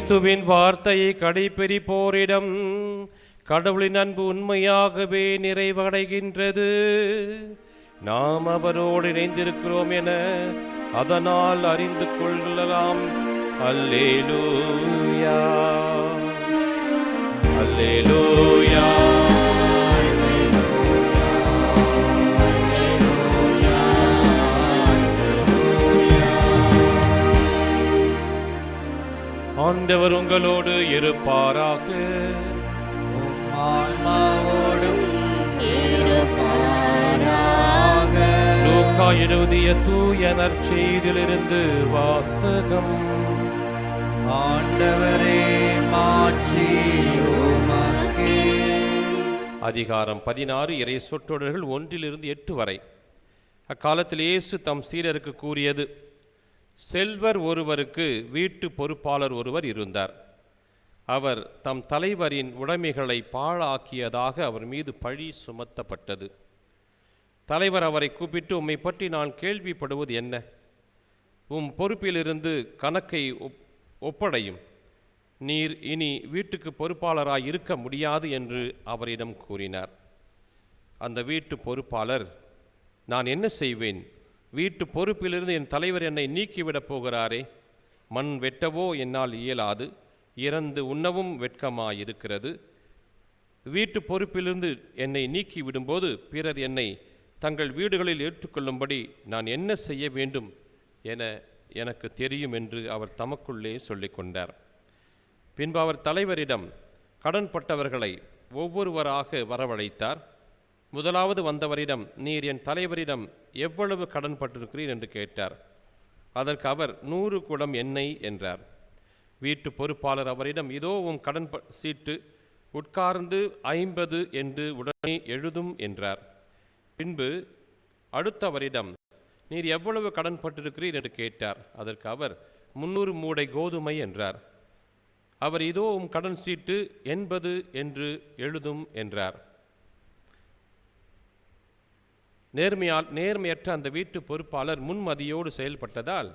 கிறிஸ்துவின் வார்த்தையை கடைப்பிடிப்போரிடம் கடவுளின் அன்பு உண்மையாகவே நிறைவடைகின்றது. நாம் அவரோடு இணைந்திருக்கிறோம் என அதனால் அறிந்து கொள்ளலாம். அல்லேலூயா, அல்லேலூயா. ஆண்டவர் உங்களோடு இருப்பாராக. ஆன்மாவோடும் இருப்பாராக. லூக்கா எழுதிய தூய நற்செய்தியிலிருந்து வாசகம். ஆண்டவரே, மாட்சி உமக்கே. அதிகாரம் 16, இறை சொற்றொடர்கள் 1-8 வரை. அக்காலத்தில் இயேசு தம் சீடருக்கு கூறியது: செல்வர் ஒருவருக்கு வீட்டு பொறுப்பாளர் ஒருவர் இருந்தார். அவர் தம் தலைவரின் உடைமைகளை பாழாக்கியதாக அவர் மீது பழி சுமத்தப்பட்டது. தலைவர் அவரை கூப்பிட்டு, உம்மை பற்றி நான் கேள்விப்படுவது என்ன? உம் பொறுப்பிலிருந்து கணக்கை ஒப்படையும். நீர் இனி வீட்டுக்கு பொறுப்பாளராய் இருக்க முடியாது என்று அவரிடம் கூறினார். அந்த வீட்டு பொறுப்பாளர், நான் என்ன செய்வேன்? வீட்டு பொறுப்பிலிருந்து என் தலைவர் என்னை நீக்கிவிடப் போகிறாரே. மண் வெட்டவோ என்னால் இயலாது, இறந்து உண்ணவும் வெட்கமாயிருக்கிறது. வீட்டு பொறுப்பிலிருந்து என்னை நீக்கி விடும்போது பிறர் என்னை தங்கள் வீடுகளில் ஏற்றுக்கொள்ளும்படி நான் என்ன செய்ய வேண்டும் என எனக்கு தெரியும் என்று அவர் தமக்குள்ளே சொல்லிக்கொண்டார். பின்பு அவர் தலைவரிடம் கடன்பட்டவர்களை ஒவ்வொருவராக வரவழைத்தார். முதலாவது வந்தவரிடம், நீர் என் தலைவரிடம் எவ்வளவு கடன் பட்டிருக்கிறீர் என்று கேட்டார். அதற்கு அவர் 100 குடம் எண்ணெய் என்றார். வீட்டு பொறுப்பாளர் அவரிடம், இதோ உம் கடன் சீட்டு, உட்கார்ந்து 50 என்று உடனே எழுதும் என்றார். பின்பு அடுத்தவரிடம், நீர் எவ்வளவு கடன் பட்டிருக்கிறீர் என்று கேட்டார். அதற்கு அவர் 300 மூடை கோதுமை என்றார். அவர், இதோ உம் கடன் சீட்டு 80 என்று எழுதும் என்றார். நேர்மையற்ற அந்த வீட்டு பொறுப்பாளர் முன்மதியோடு செயல்பட்டதால்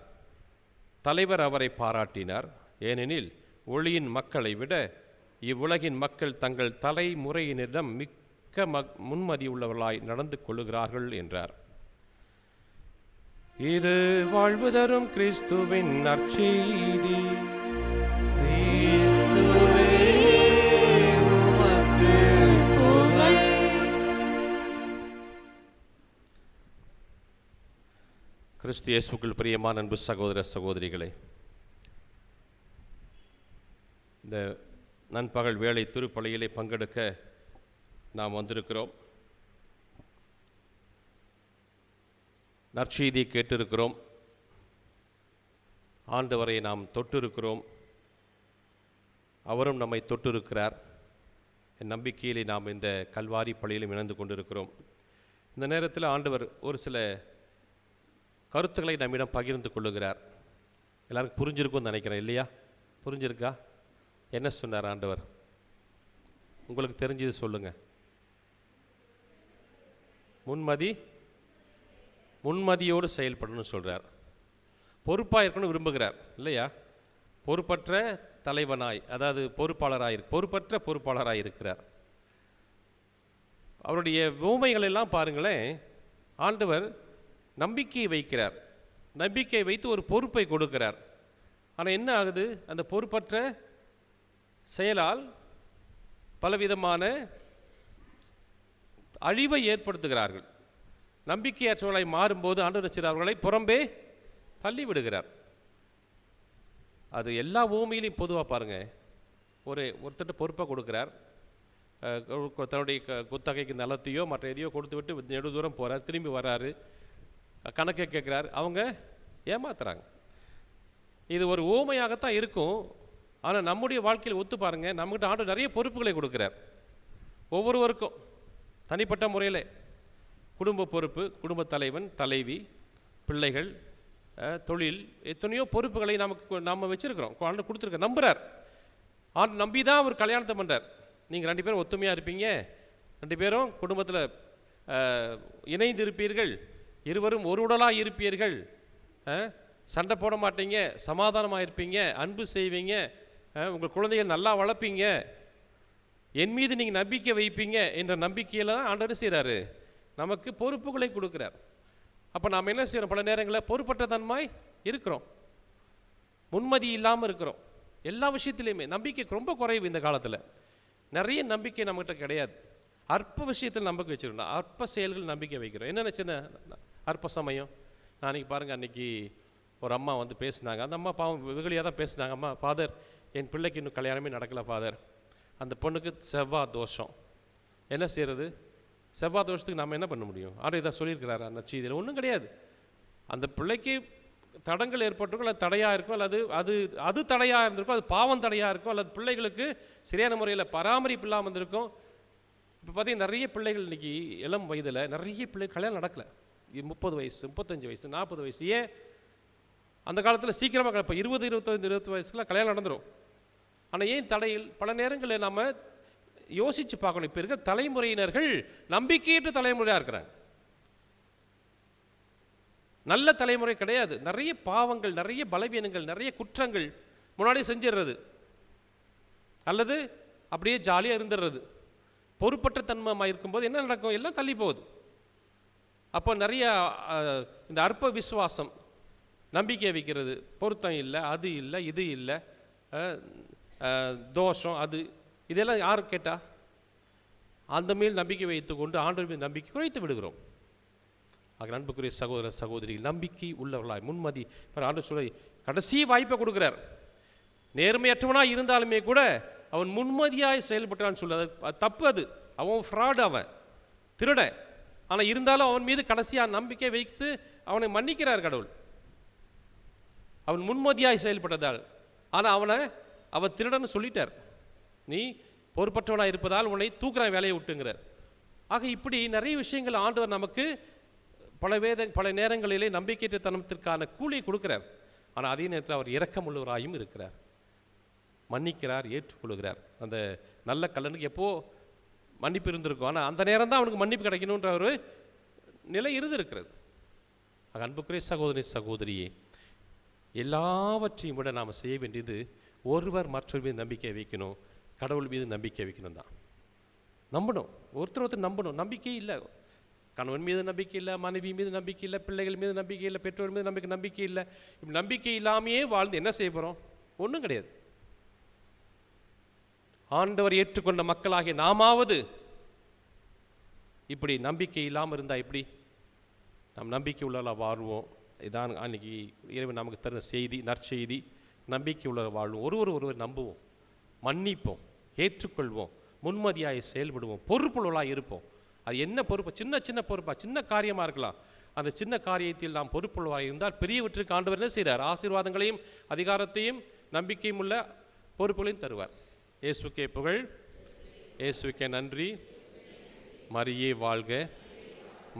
தலைவர் அவரை பாராட்டினார். ஏனெனில் ஒளியின் மக்களை விட இவ்வுலகின் மக்கள் தங்கள் தலைமுறையினரிடம் மிக்க முன்மதியுள்ளவர்களாய் நடந்து கொள்ளுகிறார்கள் என்றார். இது வாழ்வு தரும் கிறிஸ்துவின் நற்செய்தி. கிறிஸ்து இயேசுவுக்குள் பிரியமான அன்பு சகோதர சகோதரிகளே, இந்த நண்பகல் வேளை திருப்பலியிலே பங்கெடுக்க நாம் வந்திருக்கிறோம். நற்செய்தி கேட்டிருக்கிறோம். ஆண்டவரை நாம் தொட்டிருக்கிறோம். அவரும் நம்மை தொட்டிருக்கிறார். என் நம்பிக்கையிலே நாம் இந்த கல்வாரி பள்ளியிலும் இணைந்து கொண்டிருக்கிறோம். இந்த நேரத்தில் ஆண்டவர் ஒரு சில கருத்துக்களை நம்மிடம் பகிர்ந்து கொள்ளுகிறார். எல்லாருக்கும் புரிஞ்சிருக்கும்னு நினைக்கிறேன், இல்லையா? புரிஞ்சிருக்கா? என்ன சொன்னார் ஆண்டவர்? உங்களுக்கு தெரிஞ்சது சொல்லுங்கள். முன்மதியோடு செயல்படணும்னு சொல்கிறார். பொறுப்பாக இருக்கணும்னு விரும்புகிறார், இல்லையா? பொறுப்பற்ற தலைவனாய், அதாவது பொறுப்பற்ற பொறுப்பாளராக இருக்கிறார். அவருடைய உவமைகள் எல்லாம் பாருங்களேன். ஆண்டவர் நம்பிக்கை வைக்கிறார். நம்பிக்கை வைத்து ஒரு பொறுப்பை கொடுக்கிறார். ஆனால் என்ன ஆகுது? அந்த பொறுப்பற்ற செயலால் பலவிதமான அழிவை ஏற்படுத்துகிறார்கள். நம்பிக்கையற்றவர்களை மாறும்போது ஆண்டவர் அவர்களை புறம்பே தள்ளி விடுகிறார். அது எல்லா பூமியிலையும் பொதுவாக பாருங்கள். ஒருத்தட்ட பொறுப்பாக கொடுக்குறார். தன்னுடைய குத்தகைக்கு நிலத்தையோ மற்ற எதையோ கொடுத்து விட்டு நெடு தூரம் போகிறார். திரும்பி வர்றாரு, கணக்கை கேட்குறாரு. அவங்க ஏமாத்துறாங்க. இது ஒரு ஊமையாகத்தான் இருக்கும். ஆனால் நம்முடைய வாழ்க்கையில் ஒத்து பாருங்கள், நம்மகிட்ட ஆண்டவர் நிறைய பொறுப்புகளை கொடுக்குறார். ஒவ்வொருவருக்கும் தனிப்பட்ட முறையில் குடும்ப பொறுப்பு, குடும்ப தலைவன், தலைவி, பிள்ளைகள், தொழில், எத்தனையோ பொறுப்புகளை நம்ம வச்சுருக்கிறோம். ஆண்டவர் கொடுத்துருக்க நம்புகிறார். ஆண்டு நம்பி தான் அவர் கல்யாணத்தை பண்ணுறார். நீங்கள் 2 பேரும் ஒத்துமையாக இருப்பீங்க, 2 பேரும் குடும்பத்தில் இணைந்து இருப்பீர்கள், இருவரும் ஒரு உடலாக இருப்பீர்கள், சண்டை போட மாட்டீங்க, சமாதானமாக இருப்பீங்க, அன்பு செய்வீங்க, உங்கள் குழந்தைகள் நல்லா வளர்ப்பீங்க, என் மீது நீங்கள் நம்பிக்கை வைப்பீங்க என்ற நம்பிக்கையில் தான் ஆண்டவர் செய்கிறாரு, நமக்கு பொறுப்புகளை கொடுக்குறார். அப்போ நாம் என்ன செய்கிறோம்? பல நேரங்களில் பொறுப்பற்ற தன்மாய் இருக்கிறோம், முன்மதி இல்லாமல் இருக்கிறோம். எல்லா விஷயத்துலையுமே நம்பிக்கை ரொம்ப குறைவு. இந்த காலத்தில் நிறைய நம்பிக்கை நம்மகிட்ட கிடையாது. அற்ப விஷயத்தில் நம்பிக்கை வச்சுருக்கோம், அற்ப செயல்கள் நம்பிக்கை வைக்கிறோம். என்னென்ன சின்ன அற்ப சமயம். நான் அன்றைக்கி பாருங்கள், அன்றைக்கி ஒரு அம்மா வந்து பேசினாங்க. அந்த அம்மா பாவம் வெகுளியாக தான் பேசினாங்க. அம்மா, ஃபாதர், என் பிள்ளைக்கு இன்னும் கல்யாணமே நடக்கலை ஃபாதர், அந்த பொண்ணுக்கு செவ்வாய் தோஷம், என்ன செய்கிறது? செவ்வாய் தோஷத்துக்கு நம்ம என்ன பண்ண முடியும்? ஆறு இதாக சொல்லியிருக்கிறாரு அந்த செய்தியில். ஒன்றும் கிடையாது. அந்த பிள்ளைக்கு தடங்கள் ஏற்பட்டிருக்கும், அல்லது தடையாக இருக்கும், அல்லது அது அது தடையாக இருந்திருக்கும், அது பாவம் தடையாக இருக்கும், அல்லது பிள்ளைகளுக்கு சரியான முறையில் பராமரிப்பு இல்லாமல் இருந்திருக்கும். இப்போ பார்த்தீங்கன்னா நிறைய பிள்ளைகள் இன்றைக்கி இளம் வயதில் நிறைய பிள்ளைகள் கல்யாணம் நடக்கலை. 30 வயசு, 35 வயசு, 40 வயசு. ஏன்? அந்த காலத்தில் சீக்கிரமாக இப்போ 20, 25, 20 வயசுக்குலாம் கல்யாணம் நடந்துடும். ஆனால் ஏன் தடையில்? பல நேரங்களில் நம்ம யோசித்து பார்க்கணும். இப்போ இருக்கிற தலைமுறையினர்கள் நம்பிக்கையற்ற தலைமுறையாக இருக்கிறாங்க. நல்ல தலைமுறை கிடையாது. நிறைய பாவங்கள், நிறைய பலவீனங்கள், நிறைய குற்றங்கள் முன்னாடி செஞ்சிடுறது, அல்லது அப்படியே ஜாலியாக இருந்துடுறது. பொறுப்பற்ற தன்மமாக இருக்கும்போது என்ன நடக்கும்? எல்லாம் தள்ளி போகுது. அப்போ நிறைய இந்த அற்ப விசுவாசம், நம்பிக்கை வைக்கிறது, பொருத்தம் இல்லை, அது இல்லை, இது இல்லை, தோஷம், அது இதெல்லாம் யார் கேட்டா? அந்த மேல் நம்பிக்கை வைத்து கொண்டு ஆண்டவர் மீது நம்பிக்கை குறைத்து விடுகிறோம். ஆக அன்புக்குரிய சகோதர சகோதரி, நம்பிக்கை உள்ளவர்களாய் முன்மதி. ஆண்டவர் சொல்ல கடைசி வாய்ப்பை கொடுக்குறார். நேர்மையற்றவனாக இருந்தாலுமே கூட அவன் முன்மதியாய் செயல்பட்டான்னு சொல்ல, அது தப்பு. அது அவன் ஃப்ராடு, அவன் திருடன். ஆனால் இருந்தாலும் அவன் மீது கடைசியாக நம்பிக்கை வைத்து அவனை மன்னிக்கிறார் கடவுள், அவன் முன்மதியாய் செயல்பட்டதால். ஆனால் அவன் திருடன்னு சொல்லிட்டார். நீ பொறுப்பற்றவனாக இருப்பதால் உன்னை தூக்குற வேலையை விட்டுங்கிறார். ஆக இப்படி நிறைய விஷயங்கள் ஆண்டவர் நமக்கு பல நேரங்களிலே நம்பிக்கையற்ற தனத்திற்கான கூலியை கொடுக்கிறார். ஆனால் அதே நேரத்தில் அவர் இரக்கமுள்ளவராயும் இருக்கிறார், மன்னிக்கிறார், ஏற்றுக்கொள்கிறார். அந்த நல்ல கல்லனுக்கு எப்போ மன்னிப்பு இருந்திருக்கும், ஆனால் அந்த நேரம் தான் அவனுக்கு மன்னிப்பு கிடைக்கணுன்ற ஒரு நிலை இருந்திருக்கிறது. அன்புக்குரிய சகோதரி சகோதரியே, எல்லாவற்றையும் விட நாம் செய்ய வேண்டியது ஒருவர் மற்றொரு மீது நம்பிக்கை வைக்கணும், கடவுள் மீது நம்பிக்கை வைக்கணும் தான். நம்பணும், ஒருத்தர் நம்பணும். நம்பிக்கை இல்லை, கணவன் மீது நம்பிக்கை இல்லை, மனைவி மீது நம்பிக்கை இல்லை, பிள்ளைகள் மீது நம்பிக்கை இல்லை, பெற்றோர் மீது நம்பிக்கை இல்லை. இப்படி நம்பிக்கை இல்லாமையே வாழ்ந்து என்ன செய்ய போகிறோம்? ஒன்றும் கிடையாது. ஆண்டவர் ஏற்றுக்கொண்ட மக்களாகிய நாமாவது இப்படி நம்பிக்கை இல்லாமல் இருந்தால் எப்படி? நாம் நம்பிக்கை உள்ளவர்களாக வாழ்வோம். இதான் அன்றைக்கி இறைவன் நமக்கு தருகிற செய்தி, நற்செய்தி. நம்பிக்கை உள்ளவர்கள் வாழ்வோம், ஒருவர் நம்புவோம், மன்னிப்போம், ஏற்றுக்கொள்வோம், முன்மதியாய் செயல்படுவோம், பொறுப்புள்ளவர்களாக இருப்போம். அது என்ன பொறுப்பு? சின்ன பொறுப்பாக, சின்ன காரியமாக இருக்கலாம். அந்த சின்ன காரியத்தில் நாம் பொறுப்புள்ளவராக இருந்தால் பெரியவற்றுக்கு ஆண்டவர் என்ன செய்கிறார்? ஆசீர்வாதங்களையும் அதிகாரத்தையும் நம்பிக்கையும் உள்ள பொறுப்புகளையும் தருவார். இயேசுக்கே புகழ், இயேசுக்கே நன்றி. மரியே வாழ்க,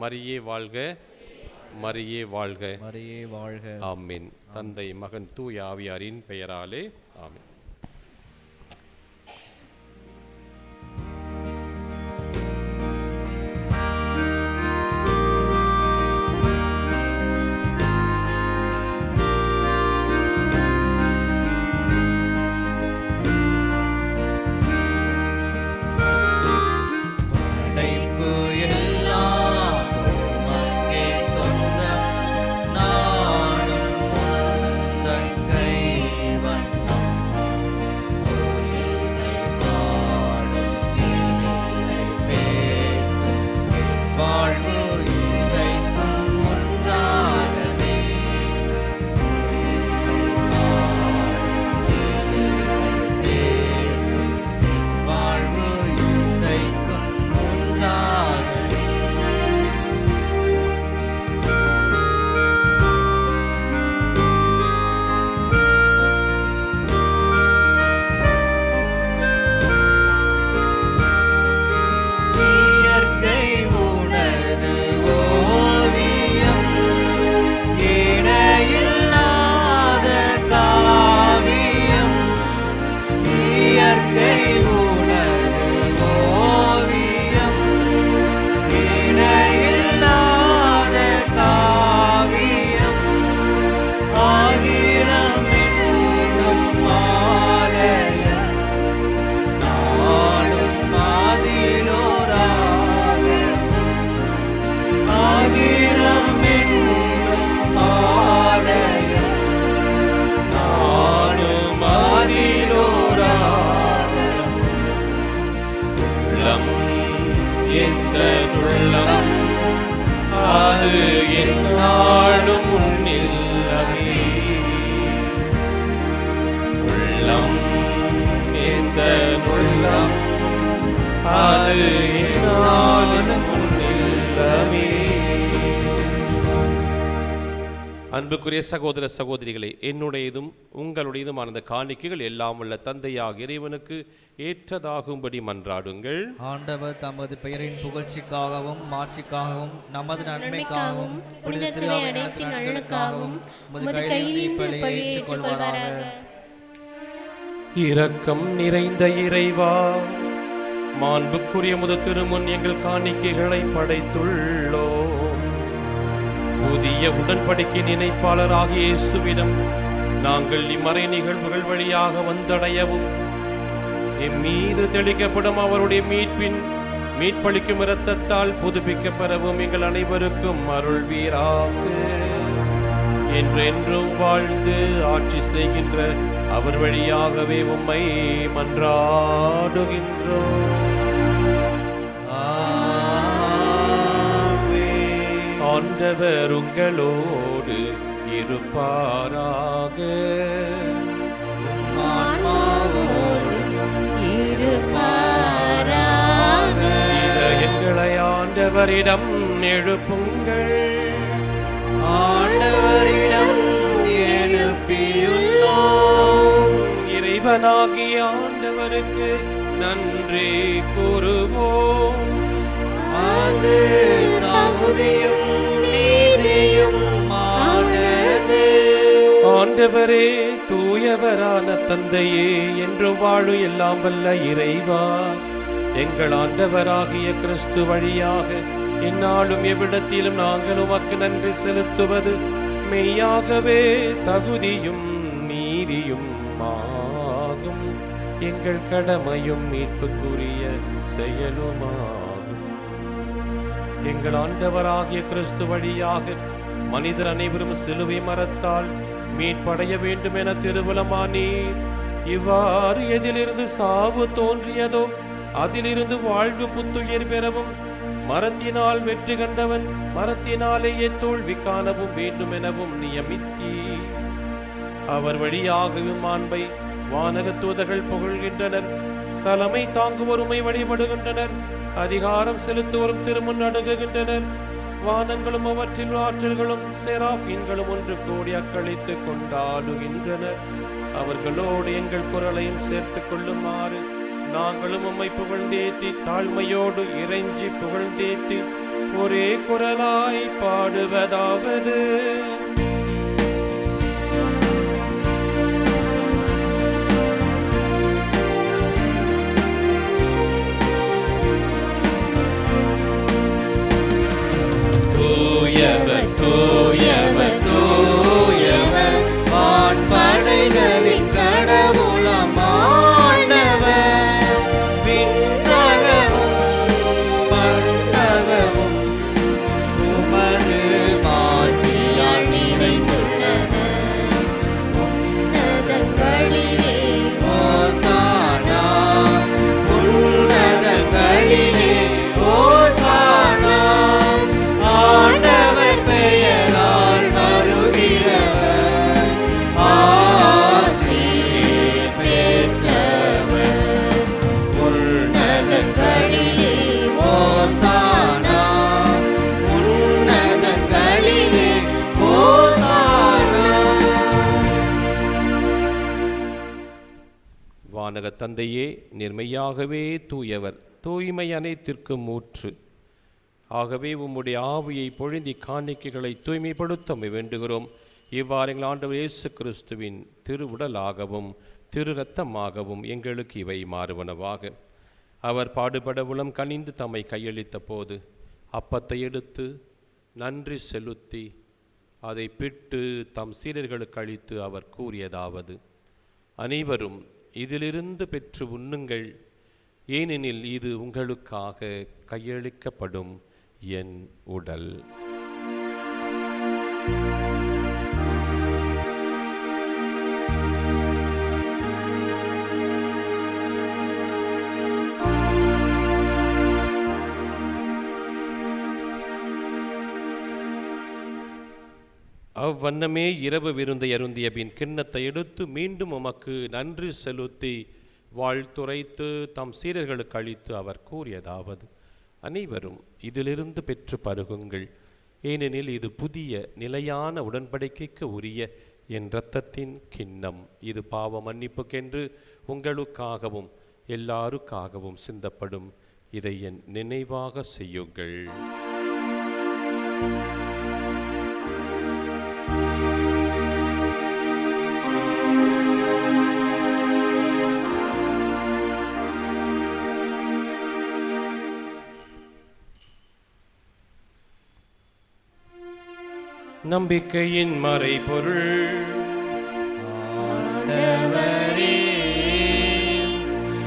மரியே வாழ்க, மரியே வாழ்க, மரியே வாழ்க. ஆமென். தந்தை, மகன், தூய ஆவியாரின் பெயராலே ஆமென். நானும் உந்தன் கைவண்ணம் அன்புக்குரிய சகோதர சகோதரிகளே, என்னுடையதும் உங்களுடையதுமான அந்த காணிக்கைகள் எல்லாம் உள்ள தந்தையாக இறைவனுக்கு ஏற்றதாகும்படி மன்றாடுங்கள். ஆண்டவர் தமது பெயரின் புகழ்ச்சிக்காகவும் மாட்சிக்காகவும் நமது நன்மைக்காகவும் புனித திருஅவையின் நலனுக்காகவும் உமது கையிலிருந்து பலியை ஏற்றுக்கொள்வாராக. இரக்கம் நிறைந்த இறைவா, மாண்புக்குரிய முத திருமுன் எங்கள் காணிக்கைகளை படைத்துள்ளோம். புதிய உடன்படிக்கை நினைப்பாளராகிய இயேசுவிடம் நாங்கள் இம்மறை நிகழ்வுகள் வழியாக வந்தடையவும் எம் மீது தெளிக்கப்படும் அவருடைய மீட்பளிக்கும் இரத்தத்தால் புதுப்பிக்க பெறவும் எங்கள் அனைவருக்கும் அருள்வீராக. என்றென்றும் வாழ்ந்து ஆட்சி செய்கின்ற அவர் வழியாகவே உம்மை மன்றாடுகின்றோம். ஆண்டவர் உங்களோடு இருப்பாராக. எங்களை ஆண்டவரிடம் எழுப்புங்கள். ஆண்டவரிடம் எழுப்பியுள்ளோம். இறைவனாகிய ஆண்டவருக்கு நன்றி கூறுவோம். அது தகுதியும் நீதியும் ஆனது. ஆண்டவரே, தூயவரான தந்தையே, என்றும் வாழும் எல்லாம் வல்ல இறைவா, எங்கள் ஆண்டவராகிய கிறிஸ்து வழியாக எந்நாளும் எவ்விடத்திலும் நாங்கள் உமக்கு நன்றி செலுத்துவது மெய்யாகவே தகுதியும் நீதியும் ஆகும். எங்கள் கடமையும் மீட்புக்குரிய செயலுமாகும். எங்கள் ஆண்டவராகிய கிறிஸ்து வழியாக மனிதர் அனைவரும் சிலுவை மரத்தால் மீட்படைய வேண்டும் என திருவுளமானீர். இவ்வாறு எதிலிருந்து சாவு தோன்றியதோ அதிலிருந்து வாழ்வு புத்துயிர் பெறவும், மரத்தினால் வெற்றி கண்டவன் மரத்தினாலேயே தோல்வி காணவும் வேண்டும் எனவும் நியமித்தீர். அவர் வழியாகவும் மாண்பை வானக தூதர்கள் புகழ்கின்றனர். தலைமை தாங்குவோருமை வழிபடுகின்றனர். அதிகாரம் செலுத்துவோரும் திருமுன் அணுகுகின்றனர். வானங்களும் அவற்றில் ஆற்றல்களும் செராபீன்களும் ஒன்று கூடி அக்களித்து கொண்டாடுகின்றனர். அவர்களோடு எங்கள் குரலையும் சேர்த்து கொள்ளுமாறு நாங்களும் உம்மை புகழ்ந்தேத்தி தாழ்மையோடு இறைஞ்சி புகழ்ந்தேத்தி ஒரே குரலாய் பாடுவதாவது: தூயவர் தூயவர் தூயவர் வான்படைகளின் கடவுளம் ஆண்டவர். விண்ணகமும் மண்ணகமும் உமது மாட்சியால் நிறைந்துள்ளன. உன்னதங்களிலே ஓசானா, உன்னதங்களிலே ஓசானா. ஆண்டவர் பெயரால் வருகிறவர் ஆசி பெற்றவர். உன்னதங்களிலே ஓசானா, உன்னதங்களிலே ஓசானா. வானக தந்தையே, நிர்மையாகவே தூயவர், தூய்மை அனைத்திற்கும் ஊற்று. ஆகவே உம்முடைய ஆவியை பொழிந்தி காணிக்கைகளை தூய்மைப்படுத்த வேண்டுகிறோம். இவ்வாறு எங்கள் ஆண்டவர் இயேசு கிறிஸ்துவின் திருவுடலாகவும் திரு இரத்தமாகவும் எங்களுக்கு இவை மாறுவனவாக. அவர் பாடுபட உளம் கனிந்து தம்மை கையளித்த போது அப்பத்தை எடுத்து நன்றி செலுத்தி அதை பிட்டு தம் சீடர்களுக்கு அளித்து அவர் கூறியதாவது: அனைவரும் இதிலிருந்து பெற்று உண்ணுங்கள், ஏனெனில் இது உங்களுக்காக கையளிக்கப்படும் என் உடல். அவ்வண்ணமே இரவு விருந்தை அருந்திய பின் கிண்ணத்தை எடுத்து மீண்டும் உமக்கு நன்றி செலுத்தி வாழ்த்துரைத்து தம் சீடர்களுக்கு அளித்து அவர் கூறியதாவது: அனைவரும் இதிலிருந்து பெற்று பருகுங்கள், ஏனெனில் இது புதிய நிலையான உடன்படிக்கைக்கு உரிய என் இரத்தத்தின் கிண்ணம். இது பாவ மன்னிப்புக்கென்று உங்களுக்காகவும் எல்லாருக்காகவும் சிந்தப்படும். இதை என் நினைவாக செய்யுங்கள். நம்பிக்கையின் மறைபொருள். ஆண்டவரே,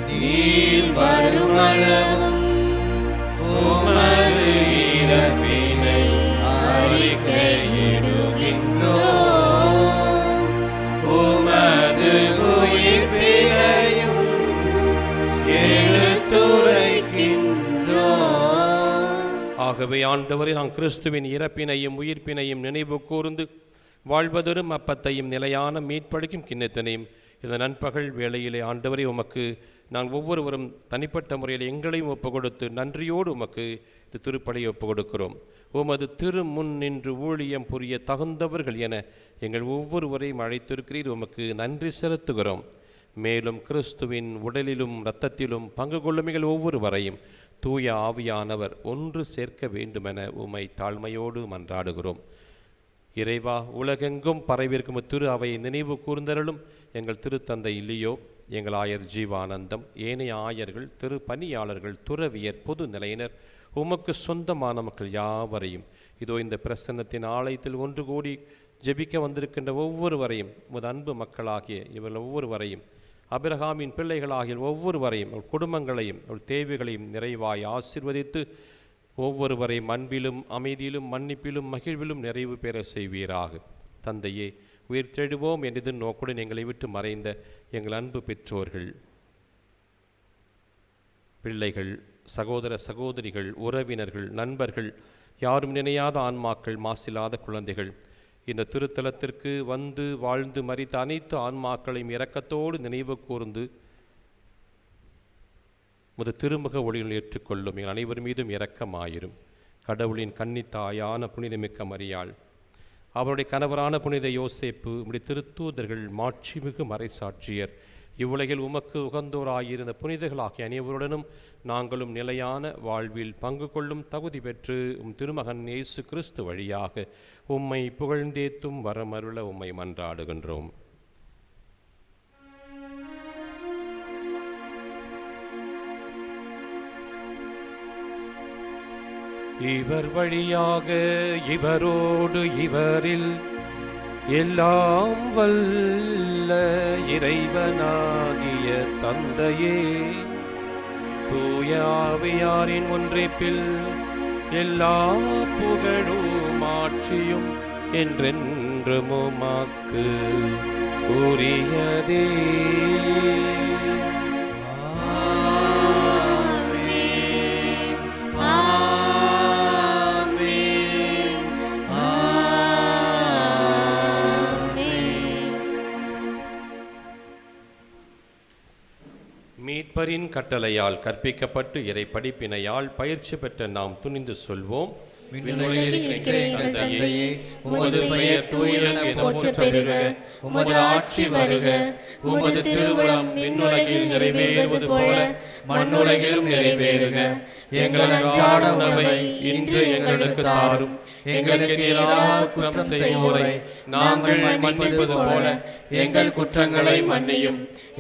நீர் வருமளவும் உமது இறப்பினை அறிக்கையிடுகின்றோம். உமது உயிர்ப்பினையும் எடுத்துரைக்கின்றோம். ஆகவே ஆண்டவரே, நாம் கிறிஸ்துவின் இறப்பினையும் உயிர்ப்பினையும் நினைவு கூர்ந்து வாழ்வதொரும் அப்பத்தையும் நிலையான மீட்பளிக்கும் கிண்ணத்தினையும் இந்த நண்பகல் வேளையிலே ஆண்டவரே உமக்கு நான் ஒவ்வொருவரும் தனிப்பட்ட முறையில் எங்களையும் ஒப்புக் கொடுத்து நன்றியோடு உமக்கு இந்த திருப்பலியை ஒப்புக் கொடுக்கிறோம். உமது திரு முன் நின்று ஊழியம் புரிய தகுந்தவர்கள் என எங்கள் ஒவ்வொருவரையும் அழைத்திருக்கிறீர். உமக்கு நன்றி செலுத்துகிறோம். மேலும் கிறிஸ்துவின் உடலிலும் இரத்தத்திலும் பங்கு கொள்ளும் எங்கள் ஒவ்வொருவரையும் தூய ஆவியானவர் ஒன்று சேர்க்க வேண்டுமென உம்மை தாழ்மையோடு மன்றாடுகிறோம். இறைவா, உலகெங்கும் பரவியிருக்கும் திரு அவையை நினைவு கூர்ந்தருளும் எங்கள் திருத்தந்தை இல்லையோ, எங்கள் ஆயர் ஜீவானந்தம், ஏனைய ஆயர்கள், திரு பணியாளர்கள், துறவியர், பொது நிலையினர், உமக்கு சொந்தமான மக்கள் யாவரையும் இதோ இந்த பிரசன்னத்தின் ஆலயத்தில் ஒன்று கூடி ஜெபிக்க வந்திருக்கின்ற ஒவ்வொருவரையும் உமது அன்பு மக்களாகிய இவர்கள் ஒவ்வொருவரையும் அபிரகாமின் பிள்ளைகளாகிய ஒவ்வொருவரையும் குடும்பங்களையும் தேவைகளையும் நிறைவாய் ஆசீர்வதித்து ஒவ்வொருவரையும் அன்பிலும் அமைதியிலும் மன்னிப்பிலும் மகிழ்விலும் நிறைவு பெற செய்வீராக. தந்தையே, உயிர் தெழுவோம் என்று நோக்குடன் எங்களை விட்டு மறைந்த எங்கள் அன்பு பெற்றோர்கள், பிள்ளைகள், சகோதர சகோதரிகள், உறவினர்கள், நண்பர்கள், யாரும் நினையாத ஆன்மாக்கள், மாசில்லாத குழந்தைகள், இந்த திருத்தலத்திற்கு வந்து வாழ்ந்து மரித்த அனைத்து ஆன்மாக்களையும் இரக்கத்தோடு நினைவு கூர்ந்து முது திருமுக ஒளியில் ஏற்றுக்கொள்ளும் எங்கள் அனைவர் மீதும் இரக்கமாயிரும். கடவுளின் கன்னித்தாயான புனிதமிக்க மரியாள், அவருடைய கணவரான புனித யோசேப்பு, உம்முடைய திருத்தூதர்கள், மாட்சிமிகு மறைசாட்சியர், இவ்வுலகில் உமக்கு உகந்தோராயிருந்த புனிதர்களாகிய அனைவருடனும் நாங்களும் நிலையான வாழ்வில் பங்கு கொள்ளும் தகுதி பெற்று திருமகன் இயேசு கிறிஸ்து வழியாக உம்மை புகழ்ந்தேத்தும் வரமருள உம்மை மன்றாடுகின்றோம். இவர் வழியாக இவரோடு இவரில் எல்லாம் வல்ல இறைவனாகிய தந்தையே, தூய ஆவியாரின் ஒன்றிப்பில் எல்லா புகழும் ஆட்சியும் என்றென்றும் உமக்கு உரியதே. மீட்பரின் கட்டளையால் கற்பிக்கப்பட்டு இறை படிப்பினையால் பயிற்சி பெற்ற நாம் துணிந்து சொல்வோம். விண்ணுலகில் இருக்கிற எங்கள் தந்தையே, உமது பெயர் தூயதென போற்றப் பெறுக. உமது ஆட்சி வருக. உமது திருவுளம் விண்ணுலகில் நிறைவேறுவது போல மண்ணுலகிலும் நிறைவேறுக. எங்கள் அன்றாட உணவை இன்று எங்களுக்கு தாரும். எங்களுக்கு எதிராக குற்றம் செய்வோரை நாங்கள் மன்னிப்பது போல எங்கள் குற்றங்களை மன்னியும்.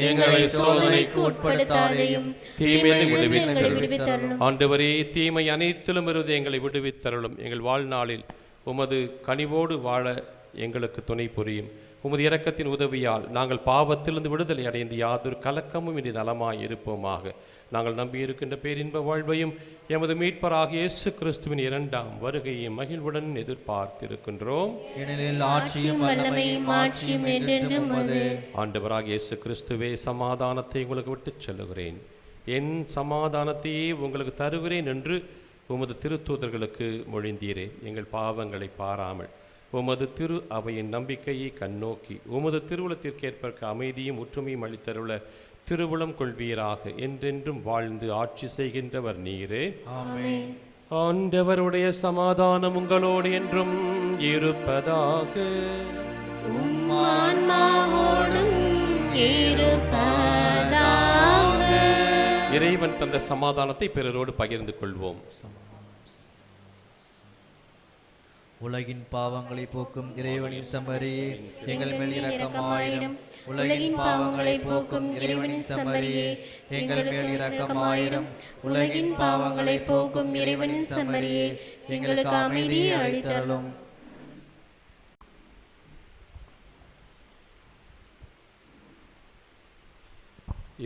எங்களை சோதனைக்கு உட்படுத்தாதேயும், தீமையை விடுவித்தருளும். ஆண்டவரே, தீமை அனைத்திலும் இருந்து எங்களை விடுவித்தருளும். எங்கள் வாழ்நாளில் உமது கனிவோடு வாழ எங்களுக்கு துணை புரியும். உமது இரக்கத்தின் உதவியால் நாங்கள் பாவத்திலிருந்து விடுதலை அடைந்து யாதொரு கலக்கமும் இனி நலமாய் இருப்போமாக. நாங்கள் நம்பியிருக்கின்ற பேரின்ப வாழ்வையும் எமது மீட்பராகிய இயேசு கிறிஸ்துவின் இரண்டாம் வருகையை மகிழ்வுடன் எதிர்பார்த்திருக்கின்றோம். ஆண்டவராகிய இயேசு கிறிஸ்துவே, சமாதானத்தை உங்களுக்கு விட்டுச் செல்லுகிறேன், என் சமாதானத்தையே உங்களுக்கு தருகிறேன் என்று உமது திருத்தூதர்களுக்கு மொழிந்தீரே. எங்கள் பாவங்களை பாராமல் உமது திரு அவையின் நம்பிக்கையை கண்ணோக்கி உமது திருவுளத்திற்கேற்ப அமைதியும் ஒற்றுமையும் அளித்தருள திருவுளம் கொள்வீராக. என்றென்றும் வாழ்ந்து ஆட்சி செய்கின்றவர் நீரே. ஆமென். ஆண்டவருடைய சமாதானம் உங்களோடு என்றும் இருப்பதாக. ஆன்மாவோடும் இருப்பதாக. இறைவன் தந்த சமாதானத்தை பிறரோடு பகிர்ந்து கொள்வோம். உலகின் பாவங்களை போக்கும் இறைவனின் செம்மறியே, எங்கள் மேல் இரக்கமாயிரம். உலகின் பாவங்களை போக்கும் இறைவனின் செம்மறியே, எங்கள் மேல் இரக்கமாயிரம். உலகின் பாவங்களை போக்கும் இறைவனின் செம்மறியே, எங்களுக்கு அமைதியை அளித்தருளும்.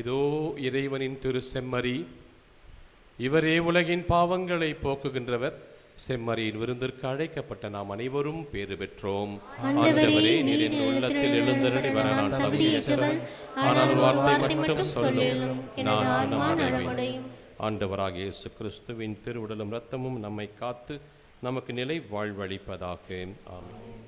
இதோ இறைவனின் திரு செம்மறி, இவரே உலகின் பாவங்களை போக்குகின்றவர். செம்மறியின் விருந்திற்கு அழைக்கப்பட்ட நாம் அனைவரும் பேறு பெற்றோம். ஆண்டவரே, நீர் என் உள்ளத்தில் எழுந்தருளி வர நான் தகுதியற்றவன். ஆனால் ஒரு வார்த்தை மட்டும் சொல்லும், நான் மனம் அடைவேன். ஆண்டவராகிய இயேசு கிறிஸ்துவின் திருவுடலும் இரத்தமும் நம்மை காத்து நமக்கு நிலை வாழ்வளிப்பதாக. ஆமென்.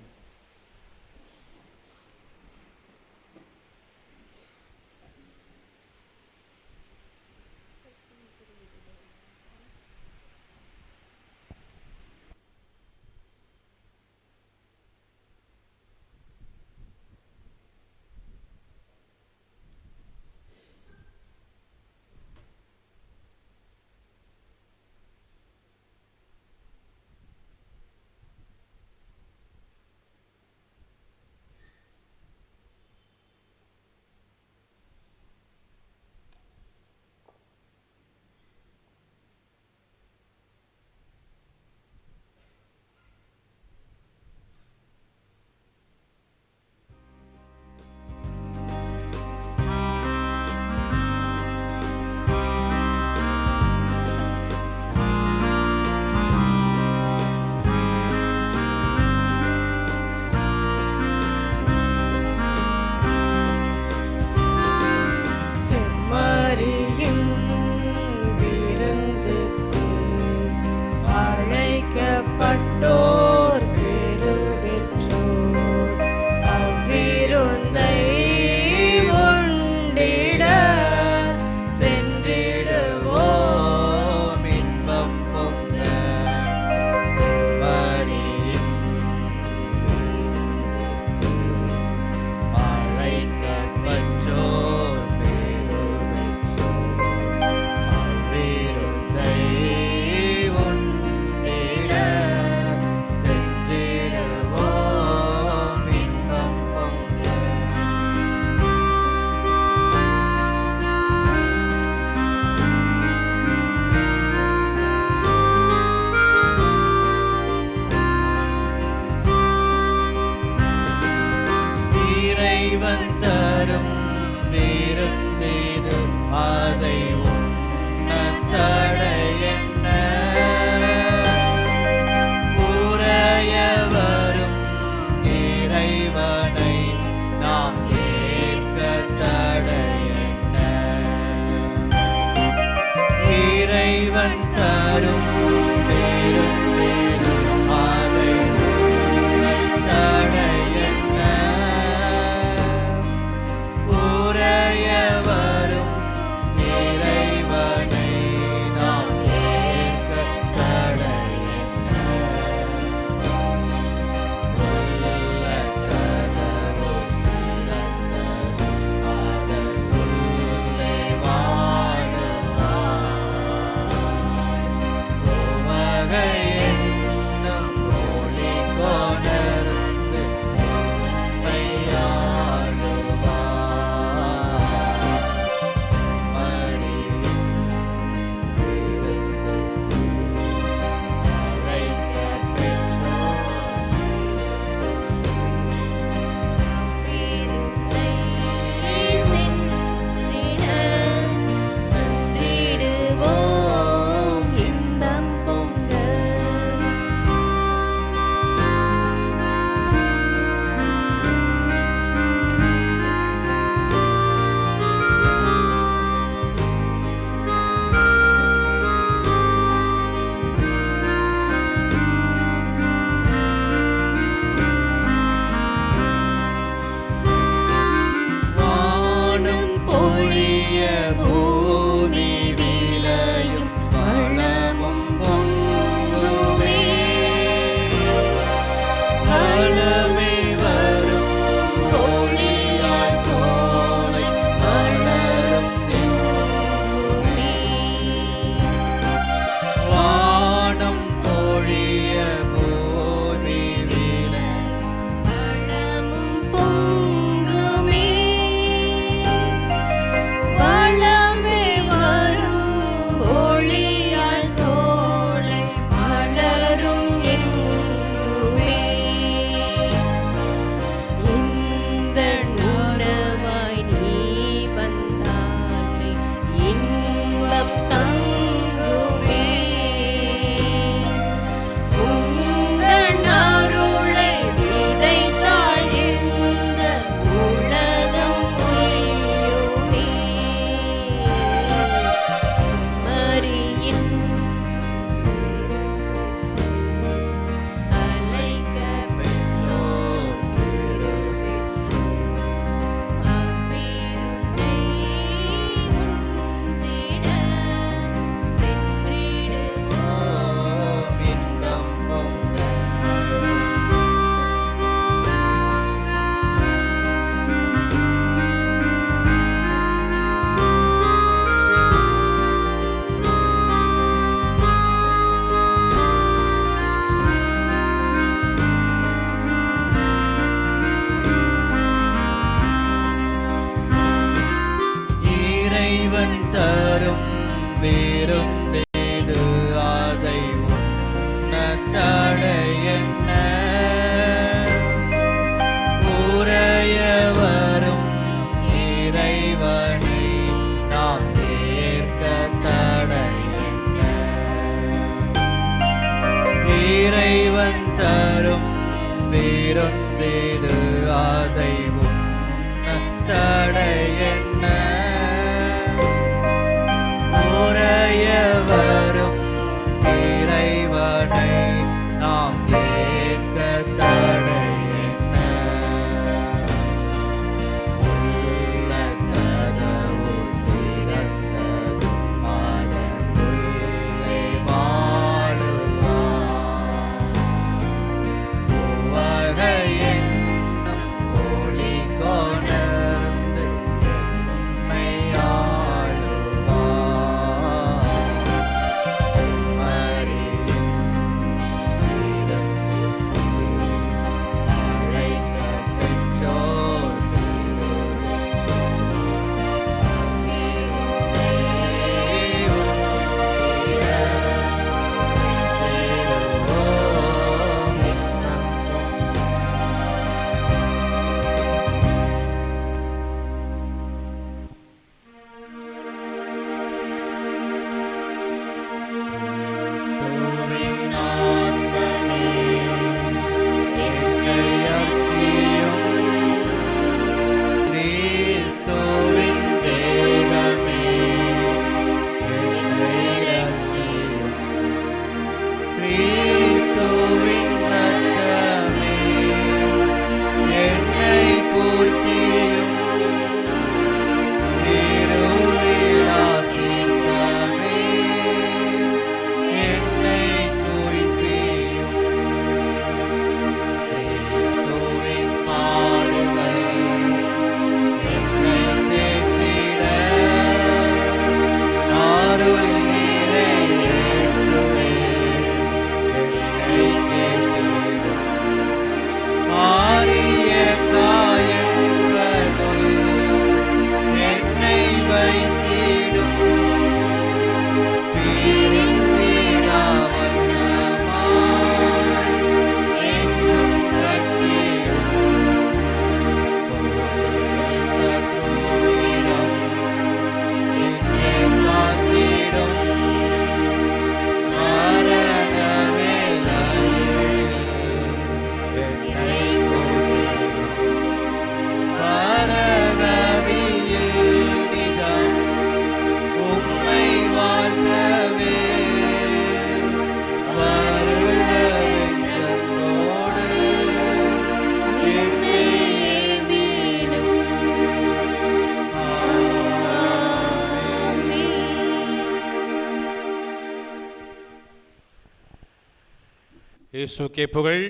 இயேசுக்கே புகழ்,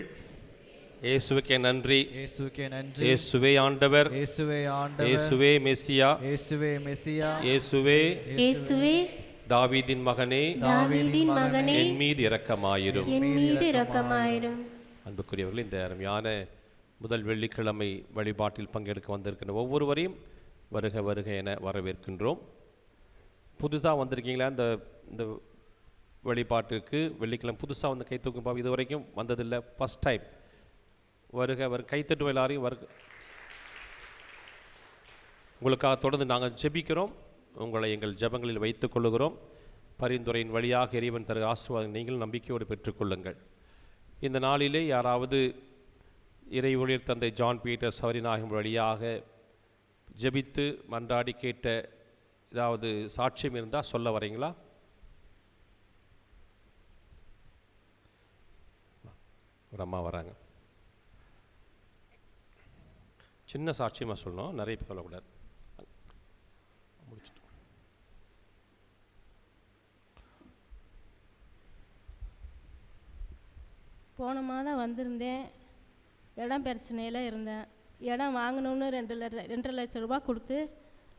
இயேசுக்கே நன்றி, இயேசுக்கே நன்றி. இயேசுவே ஆண்டவர், இயேசுவே ஆண்டவர், இயேசுவே மெசியா, இயேசுவே மெசியா, இயேசுவே இயேசுவே தாவீதின் மகனே, தாவீதின் மகனே, என் மீது இரக்கமாயிரும். என் மீது இரக்கமாயிரும். அன்புக்குரியவர்கள், இந்த அருமையான முதல் வெள்ளிக்கிழமை வழிபாட்டில் பங்கெடுக்க வந்திருக்கின்ற ஒவ்வொருவரையும் வருக வருக என வரவேற்கின்றோம். புதுதாக வந்திருக்கீங்களா இந்த இந்த வழிபாட்டிற்கு? வெள்ளிக்கிழமை புதுசாக வந்து கை தூக்கும் பாவம் இது வரைக்கும் வந்ததில்லை, ஃபஸ்ட் டைம். வருக கைத்தட்டு எல்லாரையும் வருக. உங்களுக்காக தொடர்ந்து நாங்கள் ஜெபிக்கிறோம், உங்களை எங்கள் ஜெபங்களில் வைத்துக் கொள்ளுகிறோம். பரிந்துரையின் வழியாக இறைவன் தருகிற ஆசீர்வாதம் நீங்கள் நம்பிக்கையோடு பெற்றுக்கொள்ளுங்கள். இந்த நாளிலே யாராவது இறை ஊழியர் தந்தை ஜான் பீட்டர் சவரிநாயகம் வழியாக ஜெபித்து மன்றாடி கேட்ட ஏதாவது சாட்சியம் இருந்தால் சொல்ல வரீங்களா? ஒரு அம்மா வராங்க. சின்ன சாட்சியமாக சொல்லணும், நிறைய பேர் சொல்லக்கூடாது. முடிச்சுட்டு போன மாதம் வந்திருந்தேன். இடம் பிரச்சனையில் இருந்தேன். இடம் வாங்கணும்னு 2 லட்சம் ரூபா கொடுத்து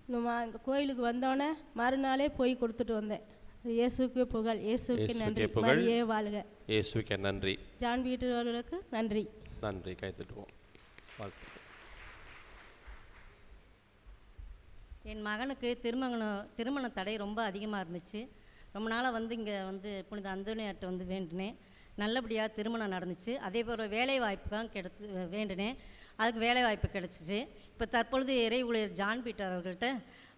இந்த கோயிலுக்கு வந்தோடனே மறுநாளே போய் கொடுத்துட்டு வந்தேன். இயேசுக்கே புகழ், இயேசுக்கு நன்றி, மரியே வாழ்க. இயேசுக்கே நன்றி. ஜான் பீட்டர் அவர்களுக்கு நன்றி. நன்றி. கைத்தட்டுவோம். வாழ்த்து. என் மகனுக்கு திருமண தடை ரொம்ப அதிகமாக இருந்துச்சு. ரொம்ப நாளாக வந்து இங்கே வந்து புனித அந்தோனியார்ட்ட வந்து வேண்டினேன். நல்லபடியாக திருமணம் நடந்துச்சு. அதே போல் வேலை வாய்ப்புக்காக வேண்டினேன். அதுக்கு வேலை வாய்ப்பு கிடச்சிச்சு. இப்போ தற்பொழுது இறை ஊழியர் ஜான் பீட்டர் அவர்கள்ட்ட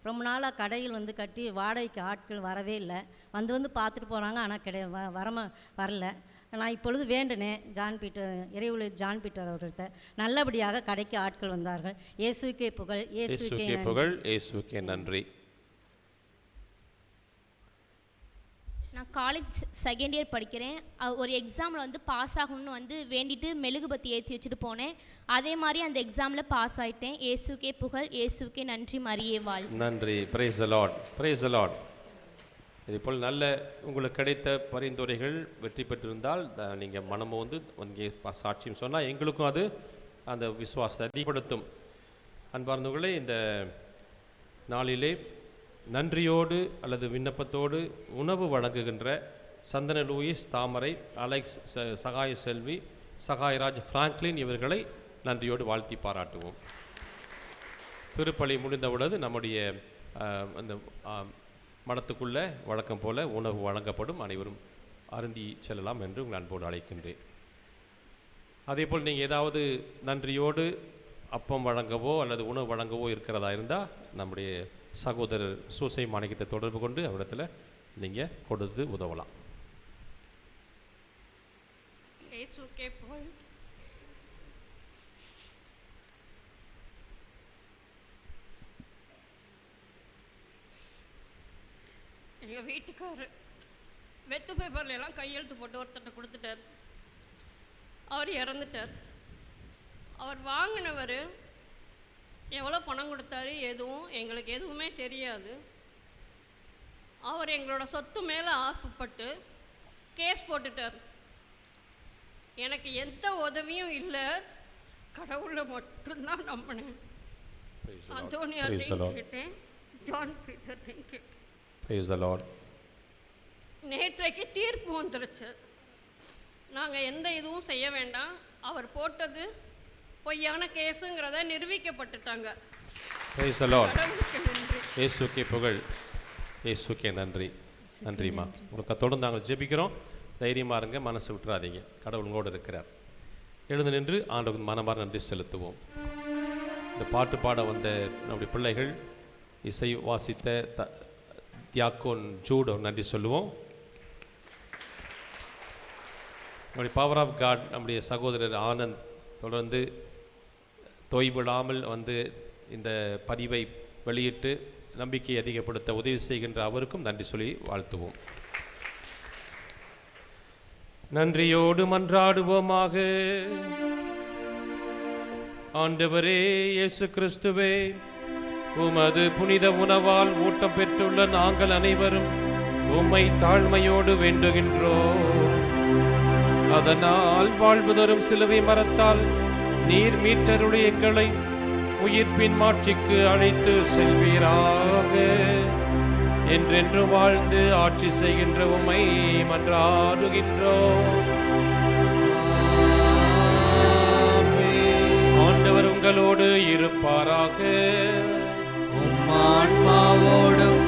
ரொம்ப நாளாக கடையில் வந்து கட்டி வாடகைக்கு ஆட்கள் வரவே இல்லை. வந்து பார்த்துட்டு போனாங்க, ஆனால் வரல. நான் இப்பொழுது வேண்டினேன் ஜான் பீட்டர், இறை ஊழியர் ஜான் பீட்டர் அவர்கள்ட்ட. நல்லபடியாக கடைக்கு ஆட்கள் வந்தார்கள். இயேசுக்கே புகழ், இயேசுக்கே புகழ், இயேசுக்கே நன்றி. நான் காலேஜ் செகண்ட் இயர் படிக்கிறேன். ஒரு எக்ஸாமில் வந்து பாஸ் ஆகணும்னு வந்து வேண்டிட்டு மெழுகுபத்தி ஏற்றி வச்சுட்டு போனேன். அதே மாதிரி அந்த எக்ஸாமில் பாஸ் ஆகிட்டேன். இயேசுக்கே புகழ், இயேசுக்கே நன்றி, மரியே வாழ்க. நன்றி. Praise the Lord, praise the Lord. இதேபோல் நல்ல உங்களுக்கு கிடைத்த பரிந்துரைகள் வெற்றி பெற்றிருந்தால் நீங்கள் மனமும் வந்து இங்கே சாட்சியம் சொன்னால் எங்களுக்கும் அது அந்த விசுவாசத்தை அதிகப்படுத்தும். அன்பார்ந்தவர்களே, இந்த நாளிலே நன்றியோடு அல்லது விண்ணப்பத்தோடு உணவு வழங்குகின்ற சந்தன லூயிஸ், தாமரை, அலெக்ஸ், சகாய செல்வி, சகாயராஜ், பிராங்க்லின் இவர்களை நன்றியோடு வாழ்த்தி பாராட்டுவோம். திருப்பலி முடிந்தவுடனே நம்முடைய அந்த மடத்துக்குள்ளே வழக்கம் போல உணவு வழங்கப்படும். அனைவரும் அருந்தி செல்லலாம் என்று உங்கள் அன்போடு அழைக்கின்றேன். அதேபோல் நீங்கள் ஏதாவது நன்றியோடு அப்பம் வழங்கவோ அல்லது உணவு வழங்கவோ இருக்கிறதா இருந்தால் நம்முடைய சகோதரர் சூசை மாணிக்கத்தை தொடர்பு கொண்டு அவரிடத்தில் நீங்கள் கொடுத்து உதவலாம். எங்கள் வீட்டுக்காரர் வெத்து பேப்பர்ல எல்லாம் கையெழுத்து போட்டு ஒருத்தர்கிட்ட கொடுத்துட்டார். அவர் இறந்துட்டார். அவர் வாங்கினவர் எவ்வளோ பணம் கொடுத்தாரு எங்களுக்கு எதுவுமே தெரியாது. அவர் எங்களோட சொத்து மேலே ஆசைப்பட்டு கேஸ் போட்டுட்டார். எனக்கு எந்த உதவியும் இல்லை, கடவுளை மட்டும்தான் நம்பினேன். அந்தோனியார்ட்டையும் கேட்டேன், ஜான் பீட்டர்ட்டையும் கேட்டேன். Praise the Lord. நேற்றைக்கு தீர்ப்பு வந்துருச்சு. நாங்கள் எந்த இதுவும் செய்ய வேண்டாம், அவர் போட்டது பொய்யான கேஸுங்கிறத நிரூபிக்கப்பட்டுட்டாங்க. Praise the Lord. கடவுளுக்கு நன்றி. இயேசுக்கே புகழ், இயேசுக்கே நன்றி. நன்றிம்மா. உங்களுக்கு தொடர்ந்து நாங்கள் ஜெபிக்கிறோம். தைரியமாக இருங்க, மனசு விட்டுறாதீங்க. கடவுள் உங்களோடு இருக்கிறார். எழுந்து நின்று ஆண்டவருக்கு மனமார நன்றி செலுத்துவோம். இந்த பாட்டு பாட வந்த நம்முடைய பிள்ளைகள், இசை வாசித்த தியாக்கோன் ஜூட் நன்றி சொல்லுவோம். நம்முடைய பவர் ஆஃப் காட் நம்முடைய சகோதரர் ஆனந்த் தொடர்ந்து தொய்விடாமல் வந்து இந்த பதிவை வெளியிட்டு நம்பிக்கையை அதிகப்படுத்த உதவி செய்கின்ற அவருக்கும் நன்றி சொல்லி வாழ்த்துவோம். நன்றியோடு மன்றாடுவோமாக. ஆண்டவரே இயேசு கிறிஸ்துவே, உமது புனித உணவால் ஊட்டம் பெற்றுள்ள நாங்கள் அனைவரும் உம்மை தாழ்மையோடு வேண்டுகின்றோம். அதனால் வாழ்வு தரும் சிலுவை மரத்தால் நீர் மீட்டருடைய எங்களை உயிர்ப்பின் மாட்சிக்கு அழைத்து செல்வீராக. என்றென்று வாழ்ந்து ஆட்சி செய்கின்ற உம்மை மன்றாடுகின்றோம். ஆண்டவர் உங்களோடு இருப்பாராக. ஆன்மாவோடும்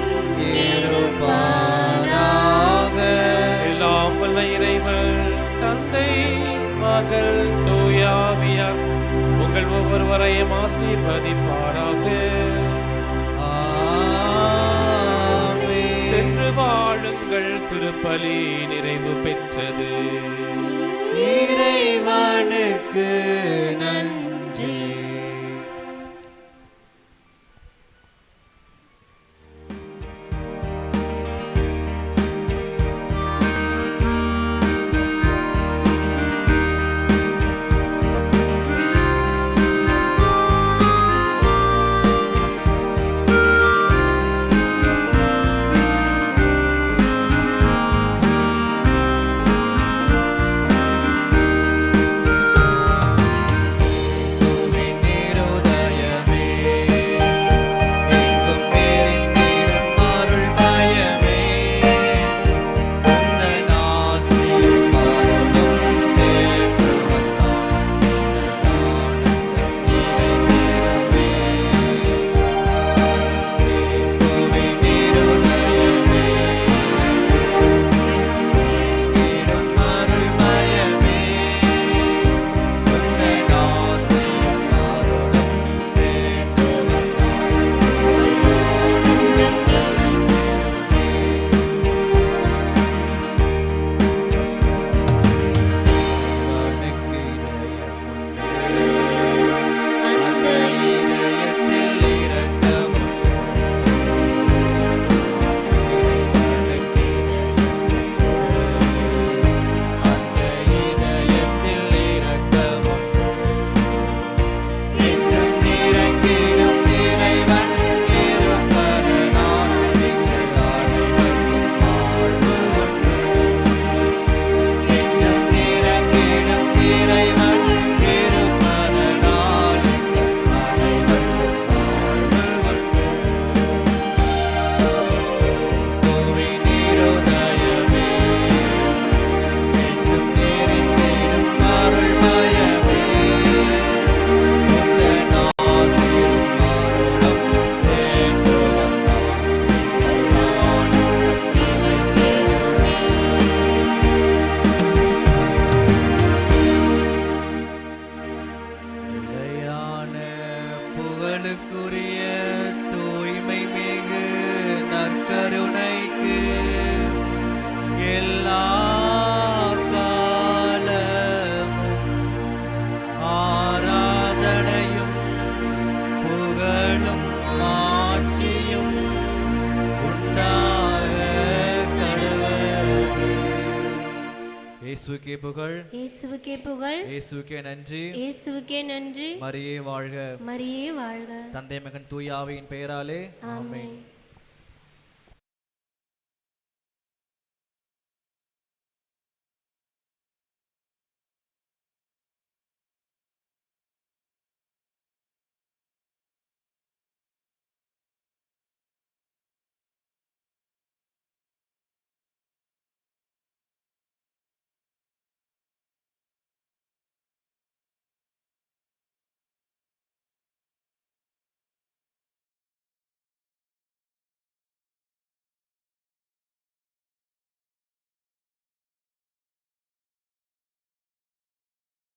இருப்பாராக. எல்லாம் வல்ல இறைவன் தந்தை மகள் தூயாவியார் உங்கள் ஒவ்வொருவரையும் ஆசீர்வதிப்பாராக. சென்று வாழுங்கள், திருப்பலி நிறைவு பெற்றது. இறைவனுக்கு நன்றி. புகழுக்குரிய தூய்மை மிகு நற்கருணைக்கு எல்லா காலமும் ஆராதனையும் புகழும் ஆட்சியும் உண்டாக கடவுளே. இயேசுவுக்கே புகழ், இயேசுவுக்கே புகழ், இயேசுவுக்கே நன்றி, இயேசுவுக்கே நன்றி. மரியே வாழ்க, மரியே வாழ்க. தந்தை மகன் தூய ஆவியின் பெயராலே ஆமென்.